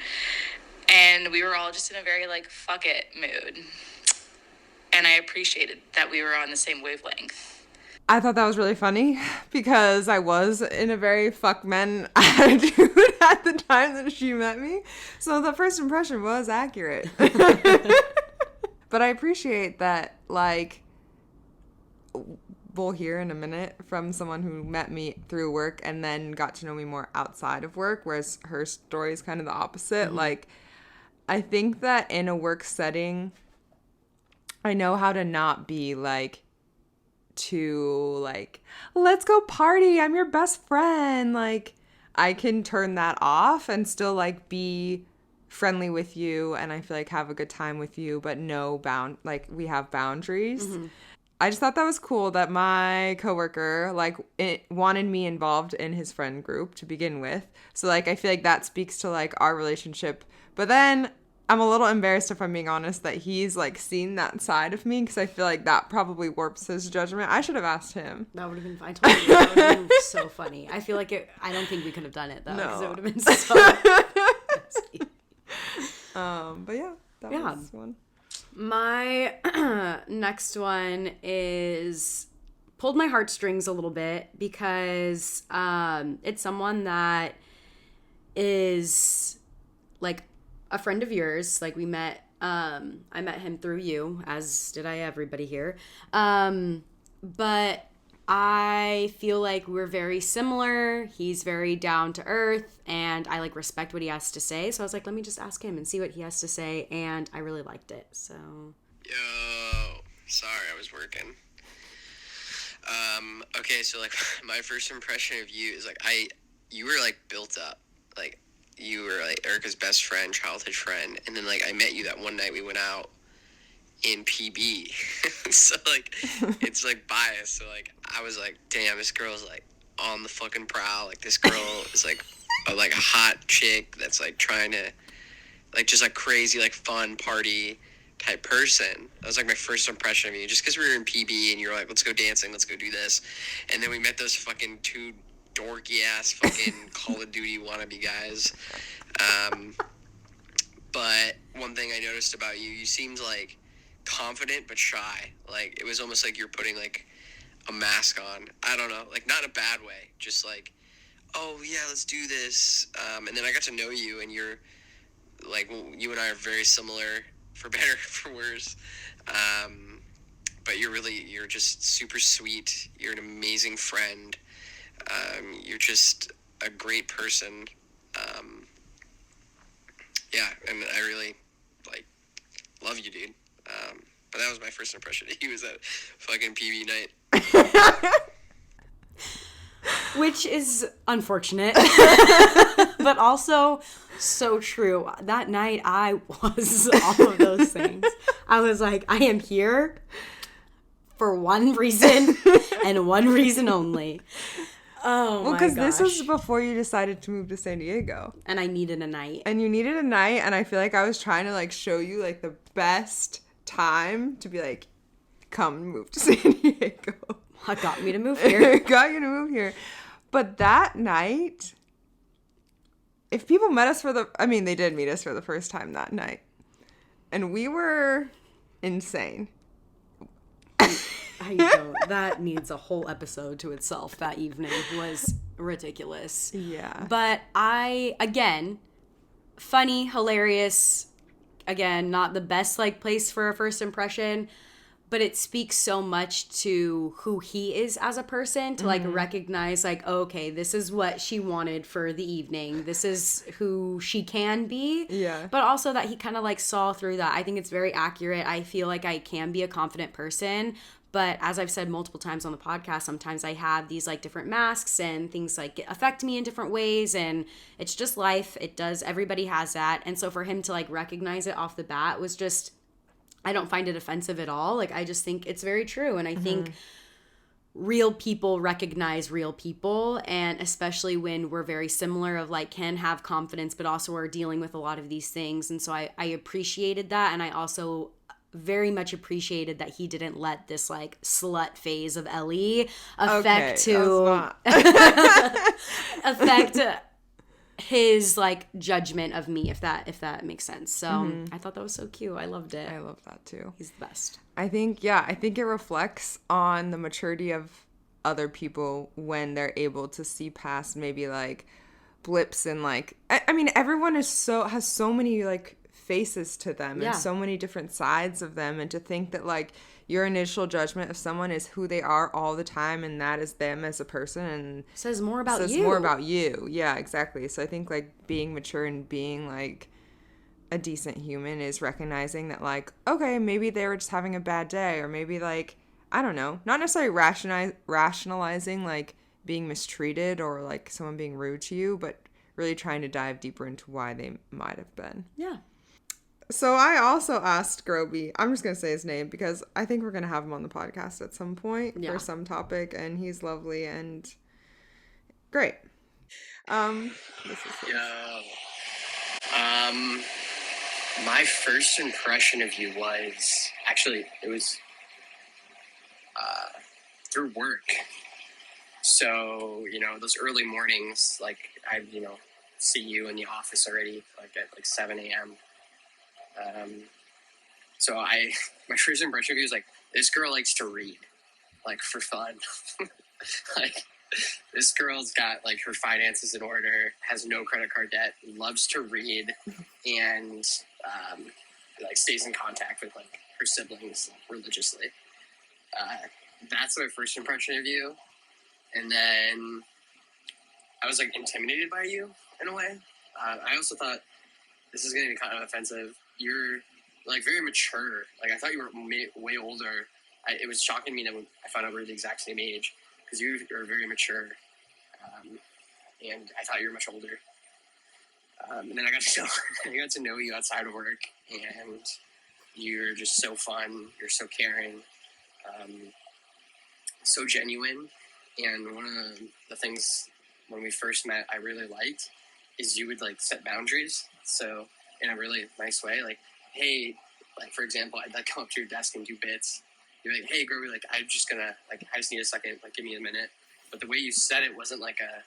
and we were all just in a very, like, fuck it mood. And I appreciated that we were on the same wavelength.
I thought that was really funny because I was in a very fuck men attitude at the time that she met me. So the first impression was accurate. But I appreciate that, like, we'll hear in a minute from someone who met me through work and then got to know me more outside of work, whereas her story is kind of the opposite. Mm-hmm. Like, I think that in a work setting, I know how to not be, like, too, like, let's go party, I'm your best friend. Like, I can turn that off and still, like, be friendly with you and I feel like have a good time with you, but like, we have boundaries. Mm-hmm. I just thought that was cool that my coworker, like, wanted me involved in his friend group to begin with. So, like, I feel like that speaks to, like, our relationship. But then I'm a little embarrassed, if I'm being honest, that he's, like, seen that side of me because I feel like that probably warps his judgment. I should have asked him.
That would have been fine. That would have been so funny. I feel like I don't think we could have done it, though, because it would have been so messy.
But yeah, that was one.
My next one is pulled my heartstrings a little bit because it's someone that is, like, a friend of yours. Like, we met, I met him through you, as did everybody here. But I feel like we're very similar. He's very down to earth, and I, like, respect what he has to say. So I was like, let me just ask him and see what he has to say, and I really liked it. So,
yo, sorry, I was working. Okay, so, like, my first impression of you is, like, you were, like, built up. Like, you were, like, Erica's best friend, childhood friend, and then, like, I met you that one night we went out in PB. So, like, it's, like, biased. So, like, I was like, damn, this girl's, like, on the fucking prowl. Like, this girl is, like, a hot chick that's, like, trying to, like, just, like, crazy, like, fun party type person. That was, like, my first impression of you. Just because we were in PB and you were like, let's go dancing, let's go do this. And then we met those fucking two dorky-ass fucking Call of Duty wannabe guys. But one thing I noticed about you, you seemed, like, confident but shy. Like, it was almost like you're putting, like, a mask on. I don't know, like, not in a bad way, just like, oh yeah, let's do this. And then I got to know you, and you're, like, you and I are very similar, for better or for worse. But you're just super sweet. You're an amazing friend. You're just a great person. Yeah, and I really, like, love you, dude. But that was my first impression. He was at fucking PB night.
Which is unfortunate. But also so true. That night, I was all of those things. I was like, I am here for one reason and one reason only. Oh, well, because
this was before you decided to move to San Diego.
And I needed a night.
And you needed a night, and I feel like I was trying to, like, show you, like, the best time to be like, come move to San Diego.
That got me to move here.
Got you to move here. But that night, if people met us they did meet us for the first time that night. And we were insane.
That needs a whole episode to itself. That evening was ridiculous.
Yeah.
But again, funny, hilarious, again, not the best, like, place for a first impression, but it speaks so much to who he is as a person to, like, recognize, like, oh, okay, this is what she wanted for the evening. This is who she can be.
Yeah.
But also that he kind of, like, saw through that. I think it's very accurate. I feel like I can be a confident person, But as I've said multiple times on the podcast, sometimes I have these like different masks and things like affect me in different ways, and it's just life. It does. Everybody has that. And so for him to like recognize it off the bat was just, I don't find it offensive at all. Like, I just think it's very true. And I think real people recognize real people, and especially when we're very similar, of like can have confidence, but also are dealing with a lot of these things. And so I appreciated that. And I also very much appreciated that he didn't let this like slut phase of Ellie affect affect his like judgment of me, if that makes sense. So I thought that was so cute. I loved it.
I love that too.
He's the best.
I think it reflects on the maturity of other people when they're able to see past maybe like blips and like, I mean, everyone has so many like faces to them and so many different sides of them, and to think that like your initial judgment of someone is who they are all the time, and that is them as a person, and
says more about
you. Yeah, exactly. So I think like being mature and being like a decent human is recognizing that like, okay, maybe they were just having a bad day, or maybe like, I don't know, not necessarily rationalizing like being mistreated or like someone being rude to you, but really trying to dive deeper into why they might have been.
Yeah.
So I also asked Groby, I'm just going to say his name because I think we're going to have him on the podcast at some point for some topic, and he's lovely and great.
My first impression of you was, actually, it was through work. So, those early mornings, like, I, see you in the office already, like, at, like, 7 a.m., so my first impression of you was like, this girl likes to read, like, for fun. Like, this girl's got, like, her finances in order, has no credit card debt, loves to read, and, like, stays in contact with, like, her siblings religiously. That's my first impression of you. And then I was, like, intimidated by you in a way. I also thought, this is going to be kind of offensive. You're, like, very mature. Like, I thought you were way older. It was shocking me that when I found out we were the exact same age, because you are very mature. And I thought you were much older. And then I got to know you outside of work, and you're just so fun. You're so caring, so genuine. And one of the things when we first met I really liked is you would, like, set boundaries. So in a really nice way, like, hey, like, for example, I'd, like, come up to your desk and do bits. You're like, hey, Groby, like, I just need a second, like, give me a minute. But the way you said it wasn't, like, a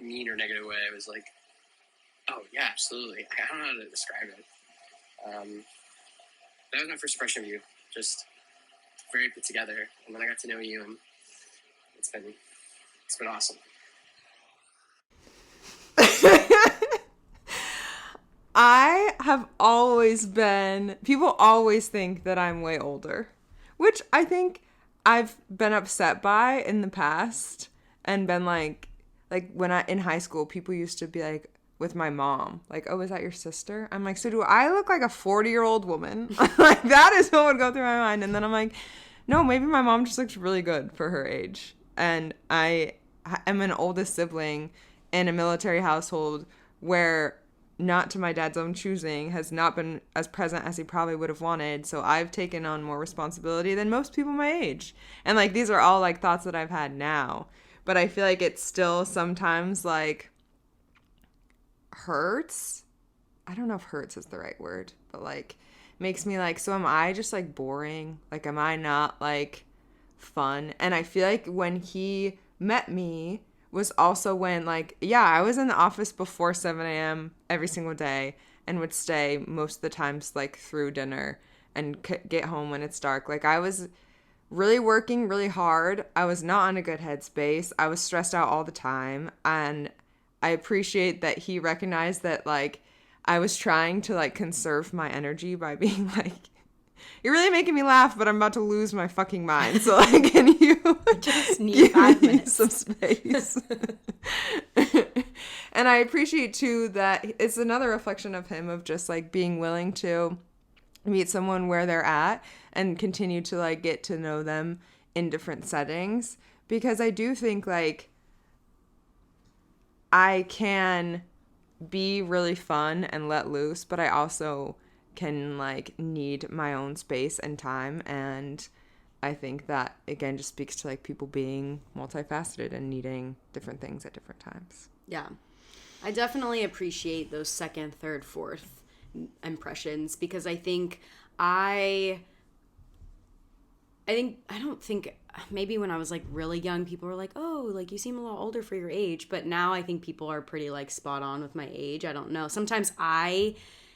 mean or negative way. It was like, oh, yeah, absolutely. I don't know how to describe it. That was my first impression of you. Just very put together. And then I got to know you, and it's been awesome.
I have always been, people always think that I'm way older, which I think I've been upset by in the past, and been like when in high school, people used to be like, with my mom, like, oh, is that your sister? I'm like, so do I look like a 40-year-old woman? Like, that is what would go through my mind. And then I'm like, no, maybe my mom just looks really good for her age. And I am an oldest sibling in a military household where, not to my dad's own choosing, has not been as present as he probably would have wanted. So I've taken on more responsibility than most people my age. And, like, these are all, like, thoughts that I've had now. But I feel like it still sometimes, like, hurts. I don't know if hurts is the right word, but, like, makes me like, so am I just, like, boring? Like, am I not, like, fun? And I feel like when he met me was also when, like, yeah, I was in the office before 7 a.m. every single day and would stay most of the times, like, through dinner and get home when it's dark. Like, I was really working really hard. I was not in a good headspace. I was stressed out all the time. And I appreciate that he recognized that, like, I was trying to, like, conserve my energy by being like, you're really making me laugh, but I'm about to lose my fucking mind. So, like, can you
just need 5 minutes,
some space? And I appreciate too that it's another reflection of him, of just, like, being willing to meet someone where they're at and continue to like get to know them in different settings, because I do think like I can be really fun and let loose, but I also can like need my own space and time. And I think that again just speaks to like people being multifaceted and needing different things at different times.
Yeah. I definitely appreciate those second, third, fourth impressions, because I think I don't think maybe when I was like really young, people were like, oh, like you seem a lot older for your age. But now I think people are pretty like spot on with my age. I don't know. Sometimes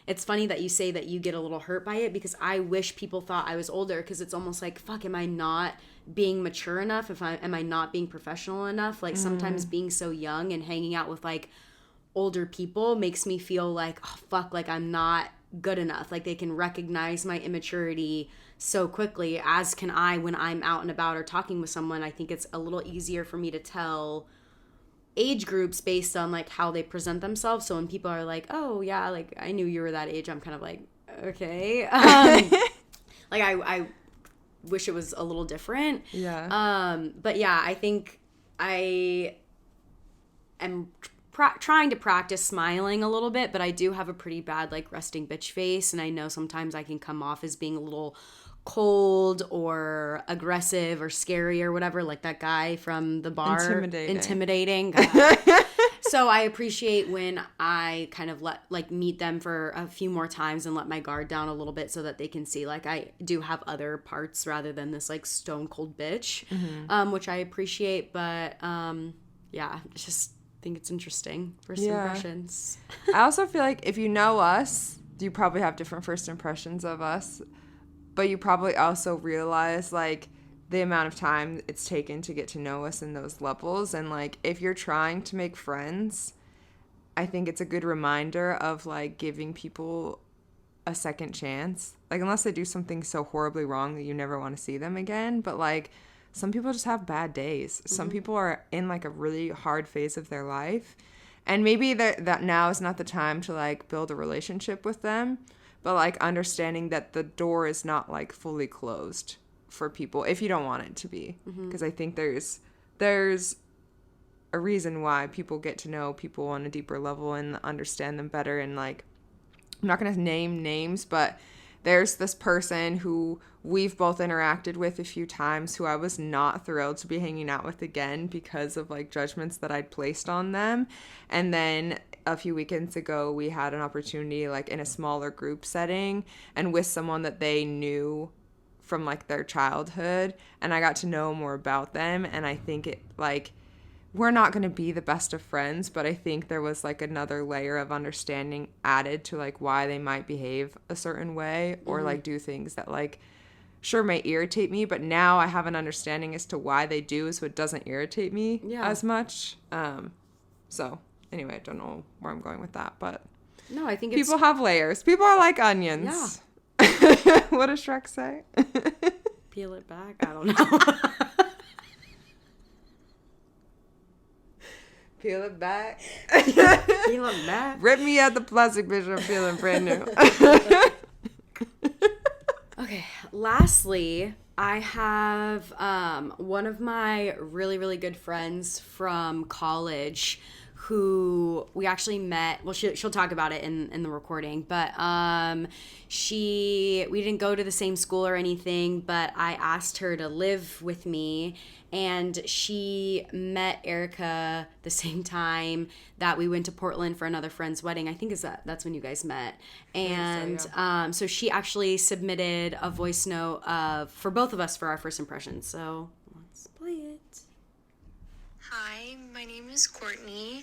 it's funny that you say that you get a little hurt by it, because I wish people thought I was older, because it's almost like, fuck, am I not being mature enough? Am I not being professional enough? Like sometimes being so young and hanging out with like older people makes me feel like, oh fuck, like I'm not good enough. Like they can recognize my immaturity so quickly, as can I when I'm out and about or talking with someone. I think it's a little easier for me to tell age groups based on like how they present themselves. So when people are like, oh yeah, like I knew you were that age, I'm kind of like, okay. Like I wish it was a little different.
Yeah.
But yeah, I think I am trying to practice smiling a little bit, but I do have a pretty bad like resting bitch face, and I know sometimes I can come off as being a little cold or aggressive or scary or whatever, like that guy from the bar. Intimidating. So I appreciate when I kind of meet them for a few more times and let my guard down a little bit, so that they can see like I do have other parts rather than this like stone cold bitch, which I appreciate. But yeah, just think it's interesting. First impressions.
I also feel like if you know us, you probably have different first impressions of us, but you probably also realize like the amount of time it's taken to get to know us in those levels. And like if you're trying to make friends, I think it's a good reminder of like giving people a second chance, like unless they do something so horribly wrong that you never want to see them again. But like some people just have bad days. Some people are in like a really hard phase of their life, and maybe that now is not the time to like build a relationship with them, but like understanding that the door is not like fully closed for people if you don't want it to be. Because I think there's a reason why people get to know people on a deeper level and understand them better. And like, I'm not going to name names, but there's this person who we've both interacted with a few times who I was not thrilled to be hanging out with again because of like judgments that I'd placed on them. And then a few weekends ago, we had an opportunity like in a smaller group setting and with someone that they knew from like their childhood, and I got to know more about them. And I think it like, we're not going to be the best of friends, but I think there was like another layer of understanding added to like why they might behave a certain way or like do things that like sure might irritate me, but now I have an understanding as to why they do, so it doesn't irritate me as much. So anyway, I don't know where I'm going with that, but
no, I think
people have layers. People are like onions. Yeah. What does Shrek say?
Peel it back. I don't know.
Peel it back.
Peel it back.
Rip me at the plastic, bitch. I'm feeling brand new.
Okay. Lastly, I have one of my really, really good friends from college who we actually met. Well, she'll talk about it in the recording, but we didn't go to the same school or anything, but I asked her to live with me, and she met Erica the same time that we went to Portland for another friend's wedding. I think that's when you guys met. And so she actually submitted a voice note for both of us for our first impressions. So let's play it.
Hi, my name is Courtney.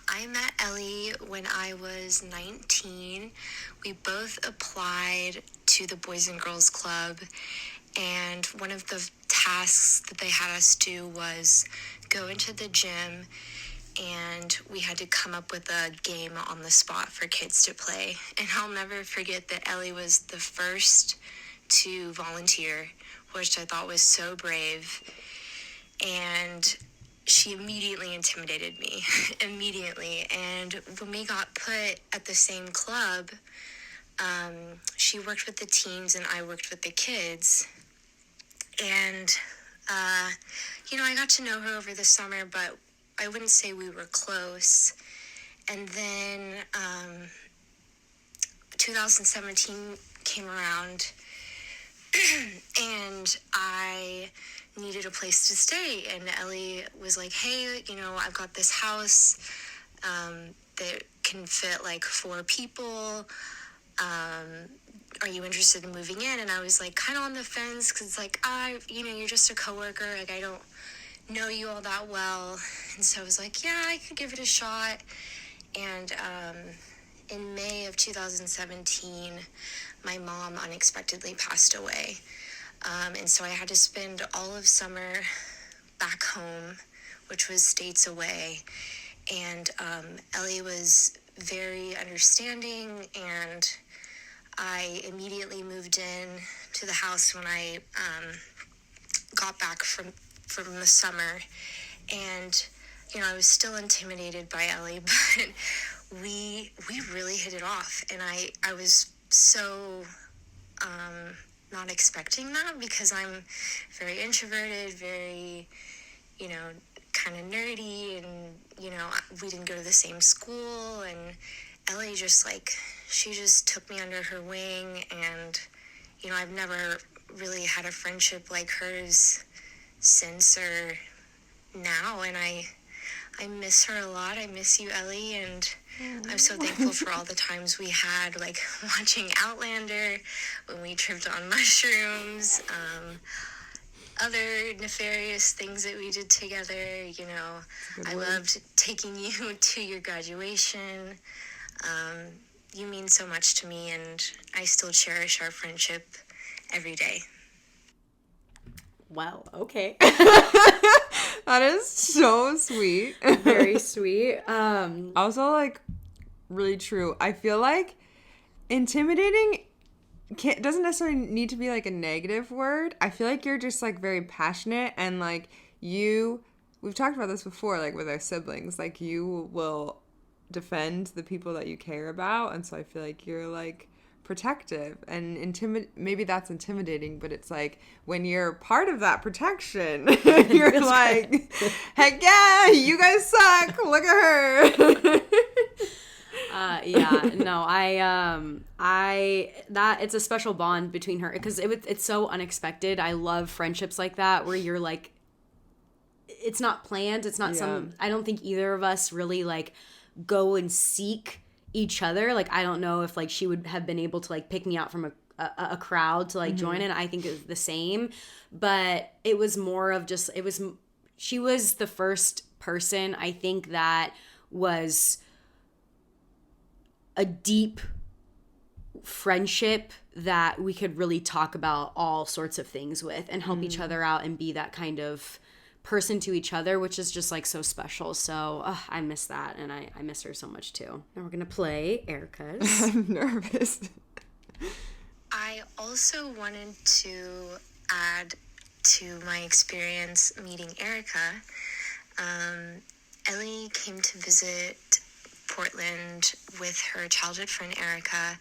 I met Ellie when I was 19. We both applied to the Boys and Girls Club, and one of the tasks that they had us do was go into the gym, and we had to come up with a game on the spot for kids to play. And I'll never forget that Ellie was the first to volunteer, which I thought was so brave. And she immediately intimidated me, immediately. And when we got put at the same club, She worked with the teens and I worked with the kids. And, I got to know her over the summer, but I wouldn't say we were close. And then 2017 came around and I needed a place to stay. And Ellie was like, hey, I've got this house that can fit like 4 people. Are you interested in moving in? And I was like kind of on the fence because like, you're just a coworker. Like I don't know you all that well. And so I was like, yeah, I could give it a shot. And in May of 2017, my mom unexpectedly passed away. And so I had to spend all of summer back home, which was states away. And Ellie was very understanding, and I immediately moved in to the house when I got back from the summer. And, I was still intimidated by Ellie, but we really hit it off. And I was so not expecting that because I'm very introverted, very, kind of nerdy, and, we didn't go to the same school. And Ellie she just took me under her wing, and, I've never really had a friendship like hers since or now, and I miss her a lot. I miss you, Ellie, and I'm so thankful for all the times we had, like watching Outlander, when we tripped on mushrooms, other nefarious things that we did together. I loved taking you to your graduation. You mean so much to me, and I still cherish our friendship every day.
Wow, okay.
That is so sweet.
Very sweet.
Also, like, really true. I feel like intimidating doesn't necessarily need to be, like, a negative word. I feel like you're just, like, very passionate, and, like, we've talked about this before, like, with our siblings. Like, you will defend the people that you care about, and so I feel like you're, like, protective and maybe that's intimidating, but it's like when you're part of that protection, you're like, heck yeah, you guys suck, look at her.
It's a special bond between her because it's so unexpected. I love friendships like that where you're like, it's not planned, it's not I don't think either of us really like go and seek each other. Like, I don't know if like she would have been able to like pick me out from a crowd to like join in. I think it was the same, but it was more of just, she was the first person I think that was a deep friendship that we could really talk about all sorts of things with and help each other out and be that kind of person to each other, which is just like so special. So I miss that, and I miss her so much too. And we're gonna play Erica's.
I'm nervous.
I also wanted to add to my experience meeting Erica. Ellie came to visit Portland with her childhood friend Erica,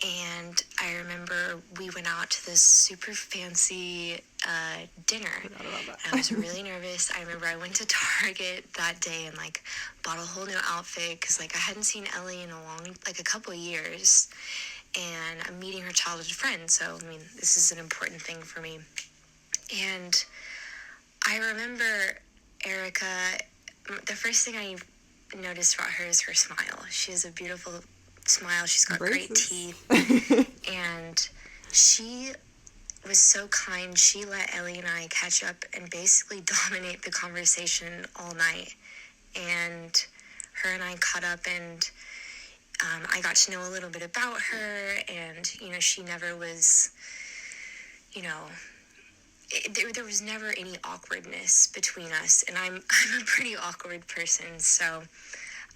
and I remember we went out to this super fancy dinner. I was really nervous. I remember I went to Target that day and like bought a whole new outfit because like I hadn't seen Ellie in a couple of years, and I'm meeting her childhood friend. So I mean, this is an important thing for me. And I remember Erica. The first thing I noticed about her is her smile. She has a beautiful smile. She's got great teeth, and she was so kind. She let Ellie and I catch up and basically dominate the conversation all night. And her and I caught up, and I got to know a little bit about her, and she never was, there was never any awkwardness between us, and I'm a pretty awkward person, so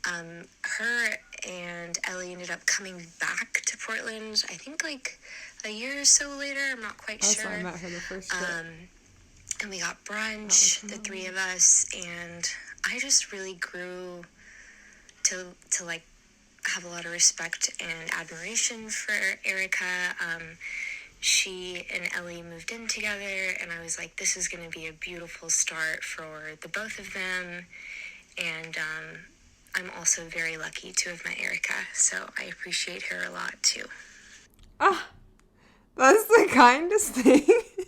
her and Ellie ended up coming back to Portland, I think like a year or so later, I'm not quite sure.
So I met her the first trip.
And we got brunch, the three of us, and I just really grew to like have a lot of respect and admiration for Erica. She and Ellie moved in together, and I was like, this is going to be a beautiful start for the both of them. And I'm also very lucky to have met Erica, so I appreciate her a lot too.
Ah, that's the kindest thing.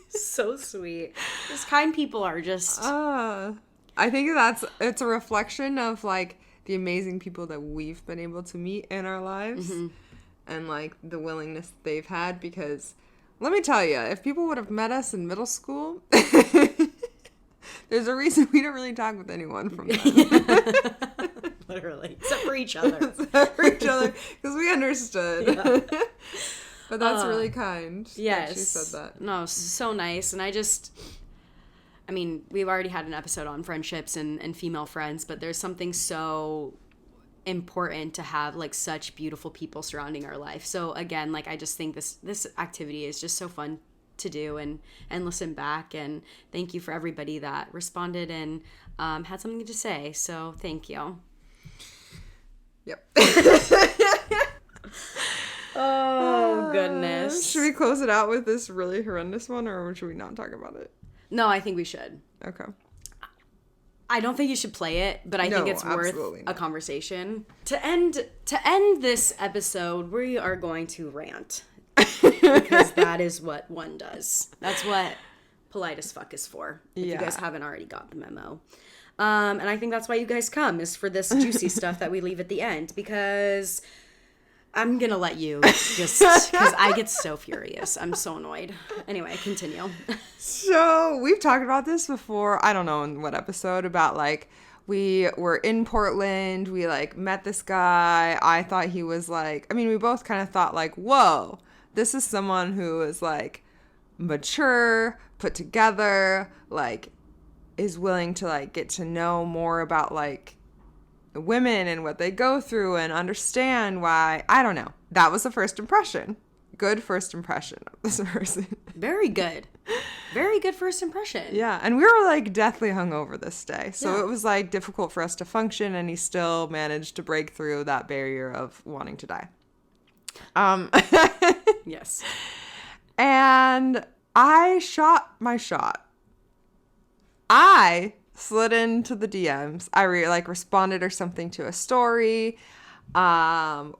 So sweet. Those kind people are just...
I think it's a reflection of, like, the amazing people that we've been able to meet in our lives and, like, the willingness they've had, because let me tell you, if people would have met us in middle school, there's a reason we don't really talk with anyone from then.
Literally. Except for each other.
Because we understood.
Yeah.
But that's really kind.
Yes.
That she said that.
No, so nice. And I mean, we've already had an episode on friendships and female friends, but there's something so important to have, like, such beautiful people surrounding our life. So again, like, I just think this activity is just so fun to do and listen back. And thank you for everybody that responded and had something to say. So thank you.
Yep.
Oh, goodness.
Should we close it out with this really horrendous one, or should we not talk about it?
No, I think we should.
Okay.
I don't think you should play it, but I think it's worth a conversation. To end this episode, we are going to rant. Because that is what one does. That's what Polite as Fuck is for. If you guys haven't already got the memo. And I think that's why you guys come, is for this juicy stuff that we leave at the end. Because I'm going to let you just, because I get so furious. I'm so annoyed. Anyway, continue.
So we've talked about this before. I don't know in what episode, about, like, we were in Portland. We, like, met this guy. I thought he was, like, I mean, we both kind of thought, like, whoa, this is someone who is, like, mature, put together, like, is willing to, like, get to know more about, like, women and what they go through and understand why. I don't know. That was the first impression. Good first impression of this person.
Very good. Very good first impression.
Yeah, and we were, like, deathly hungover this day. So it was, like, difficult for us to function, and he still managed to break through that barrier of wanting to die.
Yes.
And I shot my shot. I slid into the DMs. I responded or something to a story.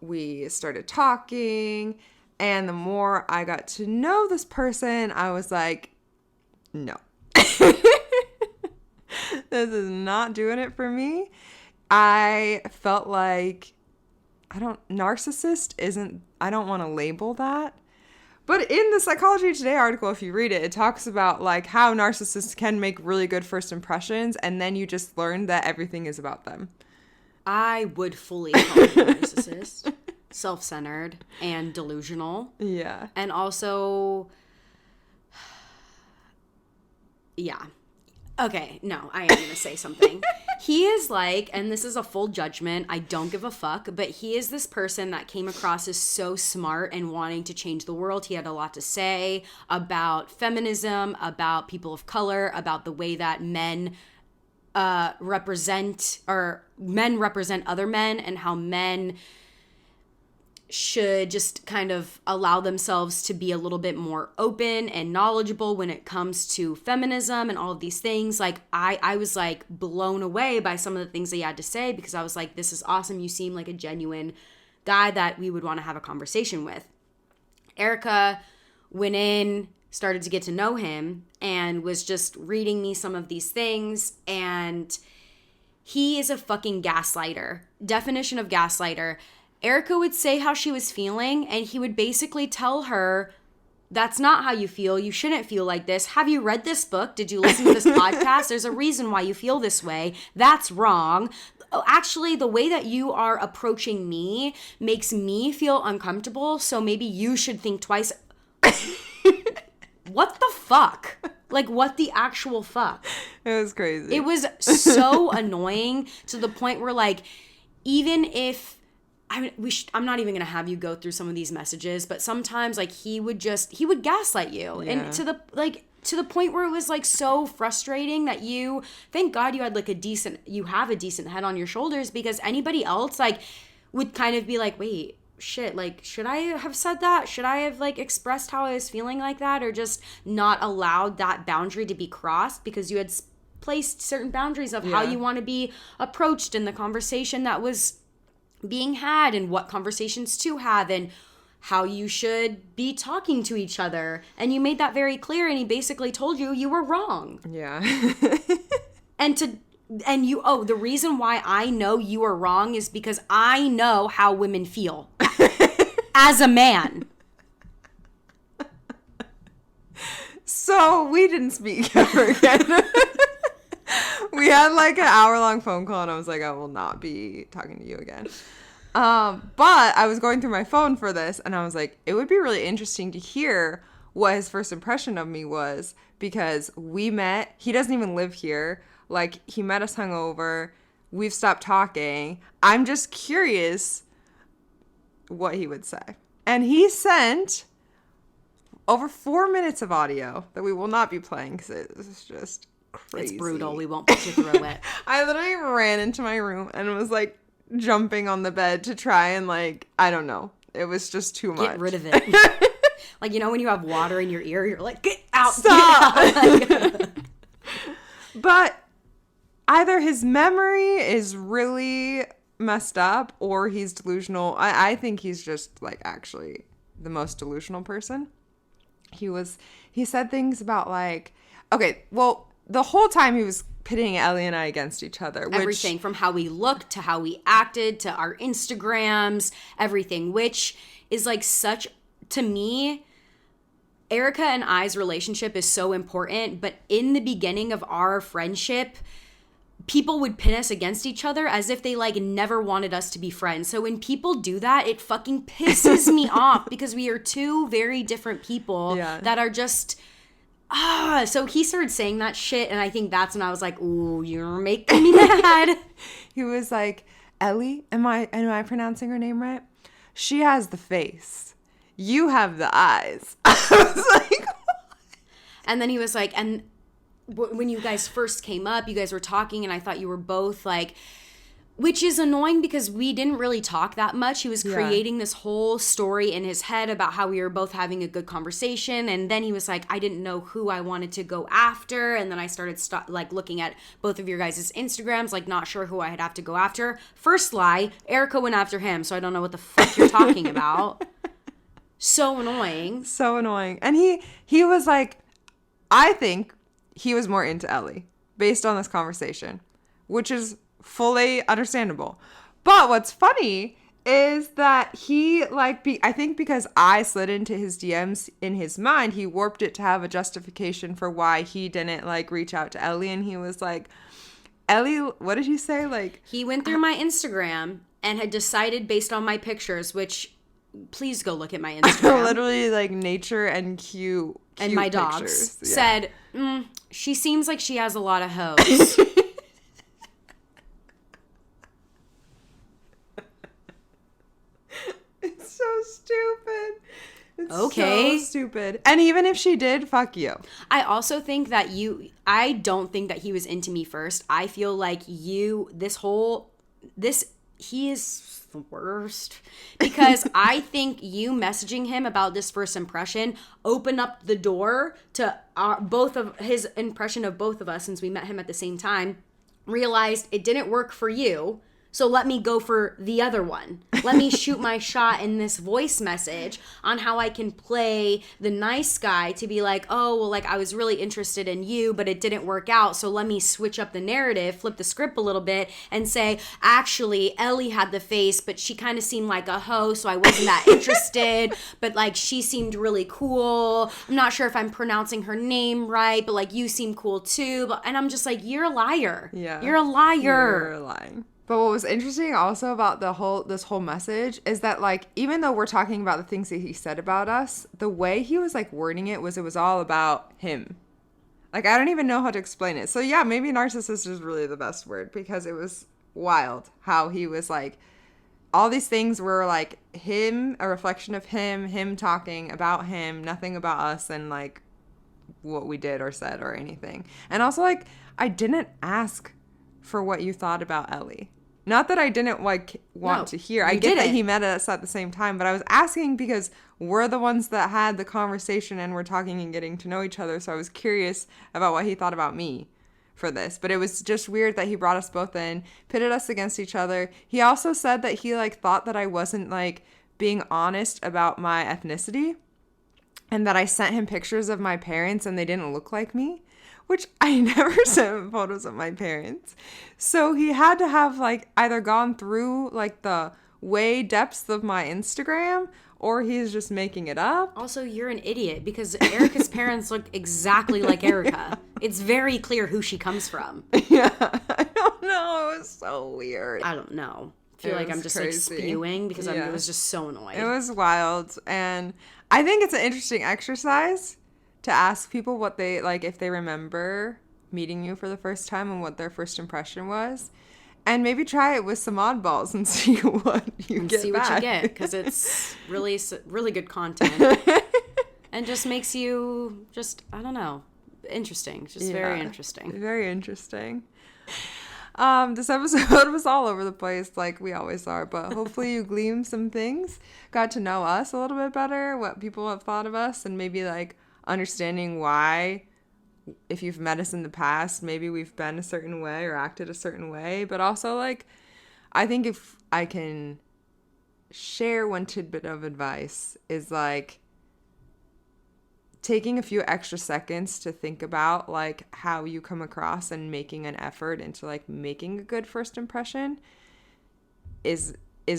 We started talking, and the more I got to know this person, I was like, no. This is not doing it for me. I felt like I don't want to label that. But in the Psychology Today article, if you read it, it talks about, like, how narcissists can make really good first impressions, and then you just learn that everything is about them.
I would fully call him a narcissist. Self-centered and delusional.
Yeah.
And also, yeah. Okay, no, I am going to say something. He is like, and this is a full judgment, I don't give a fuck, but he is this person that came across as so smart and wanting to change the world. He had a lot to say about feminism, about people of color, about the way that men represent other men, and how men should just kind of allow themselves to be a little bit more open and knowledgeable when it comes to feminism and all of these things. Like, I was, like, blown away by some of the things that he had to say, because I was like, this is awesome. You seem like a genuine guy that we would want to have a conversation with. Erica went in, started to get to know him, and was just reading me some of these things, and he is a fucking gaslighter. Definition of gaslighter. Erica would say how she was feeling, and he would basically tell her, that's not how you feel. You shouldn't feel like this. Have you read this book? Did you listen to this podcast? There's a reason why you feel this way. That's wrong. Actually, the way that you are approaching me makes me feel uncomfortable, so maybe you should think twice. What the fuck? Like, what the actual fuck?
It was crazy.
It was so annoying, to the point where, like, even if I'm not even going to have you go through some of these messages, but sometimes, like, he would gaslight you. Yeah. And to the point where it was, like, so frustrating that thank God you had, like, you have a decent head on your shoulders, because anybody else, like, would kind of be like, wait, shit, like, should I have said that? Should I have, like, expressed how I was feeling like that, or just not allowed that boundary to be crossed because you had placed certain boundaries of how you want to be approached in the conversation that was being had, and what conversations to have, and how you should be talking to each other. And you made that very clear, and he basically told you you were wrong.
Yeah.
The reason why I know you are wrong is because I know how women feel as a man.
So we didn't speak ever again. We had like an hour-long phone call, and I was like, I will not be talking to you again. But I was going through my phone for this, and I was like, it would be really interesting to hear what his first impression of me was, because we met. He doesn't even live here. Like, he met us hungover. We've stopped talking. I'm just curious what he would say. And he sent over 4 minutes of audio that we will not be playing because it's just crazy.
It's brutal. We won't put you through it.
I literally ran into my room and was like jumping on the bed to try and, like, I don't know. It was just too much.
Get rid of it. Like, you know when you have water in your ear, you're like, get out.
Stop.
Get out.
But either his memory is really messed up or he's delusional. I think he's just, like, actually the most delusional person. He said things about, like, okay, well, the whole time he was pitting Ellie and I against each other.
Everything from how we looked to how we acted to our Instagrams, everything, which is like such, to me, Erica and I's relationship is so important. But in the beginning of our friendship, people would pin us against each other as if they like never wanted us to be friends. So when people do that, it fucking pisses me off because we are two very different people that are just... so he started saying that shit, and I think that's when I was like, ooh, you're making me mad.
He was like, Ellie, am I pronouncing her name right? She has the face. You have the eyes. I was like, what?
And then he was like, and when you guys first came up, you guys were talking, and I thought you were both like... Which is annoying because we didn't really talk that much. He was creating this whole story in his head about how we were both having a good conversation. And then he was like, I didn't know who I wanted to go after. And then I started looking at both of your guys' Instagrams, like not sure who I'd have to go after. First lie, Erica went after him. So I don't know what the fuck you're talking about. So annoying.
So annoying. And he was like, I think he was more into Ellie based on this conversation, which is... fully understandable. But what's funny is that he, like, I think because I slid into his DMs in his mind, he warped it to have a justification for why he didn't, like, reach out to Ellie. And he was like, Ellie, what did he say? Like,
he went through my Instagram and had decided based on my pictures, which please go look at my Instagram.
Literally, like, nature and cute
and my
pictures.
Dogs said, she seems like she has a lot of hoes.
So stupid. It's
okay.
So stupid. And even if she did, fuck you.
I also think that I don't think that he was into me first. I feel like he is the worst. Because I think you messaging him about this first impression opened up the door to both of his impression of both of us, since we met him at the same time, realized it didn't work for you. So let me go for the other one. Let me shoot my shot in this voice message on how I can play the nice guy to be like, oh, well, like, I was really interested in you, but it didn't work out. So let me switch up the narrative, flip the script a little bit, and say, actually, Ellie had the face, but she kind of seemed like a hoe, so I wasn't that interested. But, like, she seemed really cool. I'm not sure if I'm pronouncing her name right, but, like, you seem cool too. And I'm just like, you're a liar.
Yeah.
You're a liar.
You're lying. But what was interesting also about this whole message is that, like, even though we're talking about the things that he said about us, the way he was, like, wording it was all about him. Like, I don't even know how to explain it. So, yeah, maybe narcissist is really the best word, because it was wild how he was, like, all these things were, like, him, a reflection of him talking about him, nothing about us and, like, what we did or said or anything. And also, like, I didn't ask for what you thought about Ellie. Not that I didn't like want
No,
to hear.
you
I get that
didn't.
he met us at the same time, but I was asking because we're the ones that had the conversation and we're talking and getting to know each other. So I was curious about what he thought about me for this. But it was just weird that he brought us both in, pitted us against each other. He also said that he like thought that I wasn't like being honest about my ethnicity and that I sent him pictures of my parents and they didn't look like me. Which I never sent him photos of my parents. So he had to have like either gone through like the way depths of my Instagram or he's just making it up.
Also, you're an idiot because Erica's parents look exactly like Erica. It's very clear who she comes from.
Yeah, I don't know. It was so weird.
I don't know. I feel
It
like I'm
was
just
crazy.
like spewing because
Yeah.
I was just so annoyed.
It was wild. And I think it's an interesting exercise to ask people what they like, if they remember meeting you for the first time and what their first impression was. And maybe try it with some oddballs and see what you
and
get
see
back.
what you get because it's really good content and just makes you just, I don't know, interesting. Just very interesting.
Very interesting. This episode was all over the place like we always are, but hopefully you gleaned some things, got to know us a little bit better, what people have thought of us, and maybe like understanding why, if you've met us in the past, maybe we've been a certain way or acted a certain way. But also, like, I think if I can share one tidbit of advice is like taking a few extra seconds to think about like how you come across and making an effort into like making a good first impression is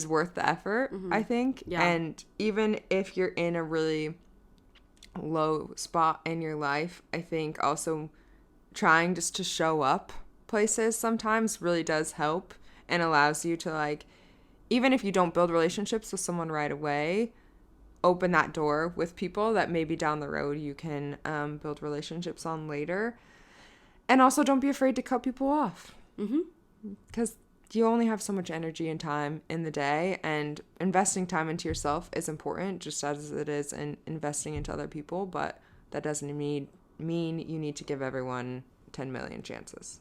worth the effort, I think.
Yeah.
And even if you're in a really low spot in your life, I think also trying just to show up places sometimes really does help and allows you to like, even if you don't build relationships with someone right away, open that door with people that maybe down the road you can build relationships on later. And also don't be afraid to cut people off, because you only have so much energy and time in the day, and investing time into yourself is important just as it is in investing into other people, but that doesn't mean you need to give everyone 10 million chances.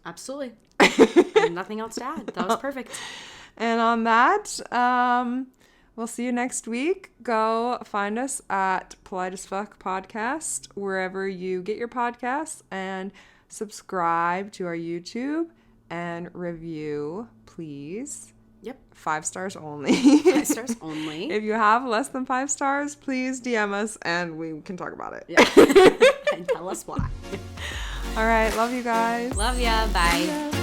Absolutely. And nothing else to add. That was perfect.
And on that, we'll see you next week. Go find us at Polite as Fuck Podcast, wherever you get your podcasts, and subscribe to our YouTube and review, please.
Yep.
5 stars only.
5 stars only.
If you have less than 5 stars, please DM us and we can talk about it.
Yeah. And tell us why.
All right. Love you guys.
Love ya. Bye.
Yeah.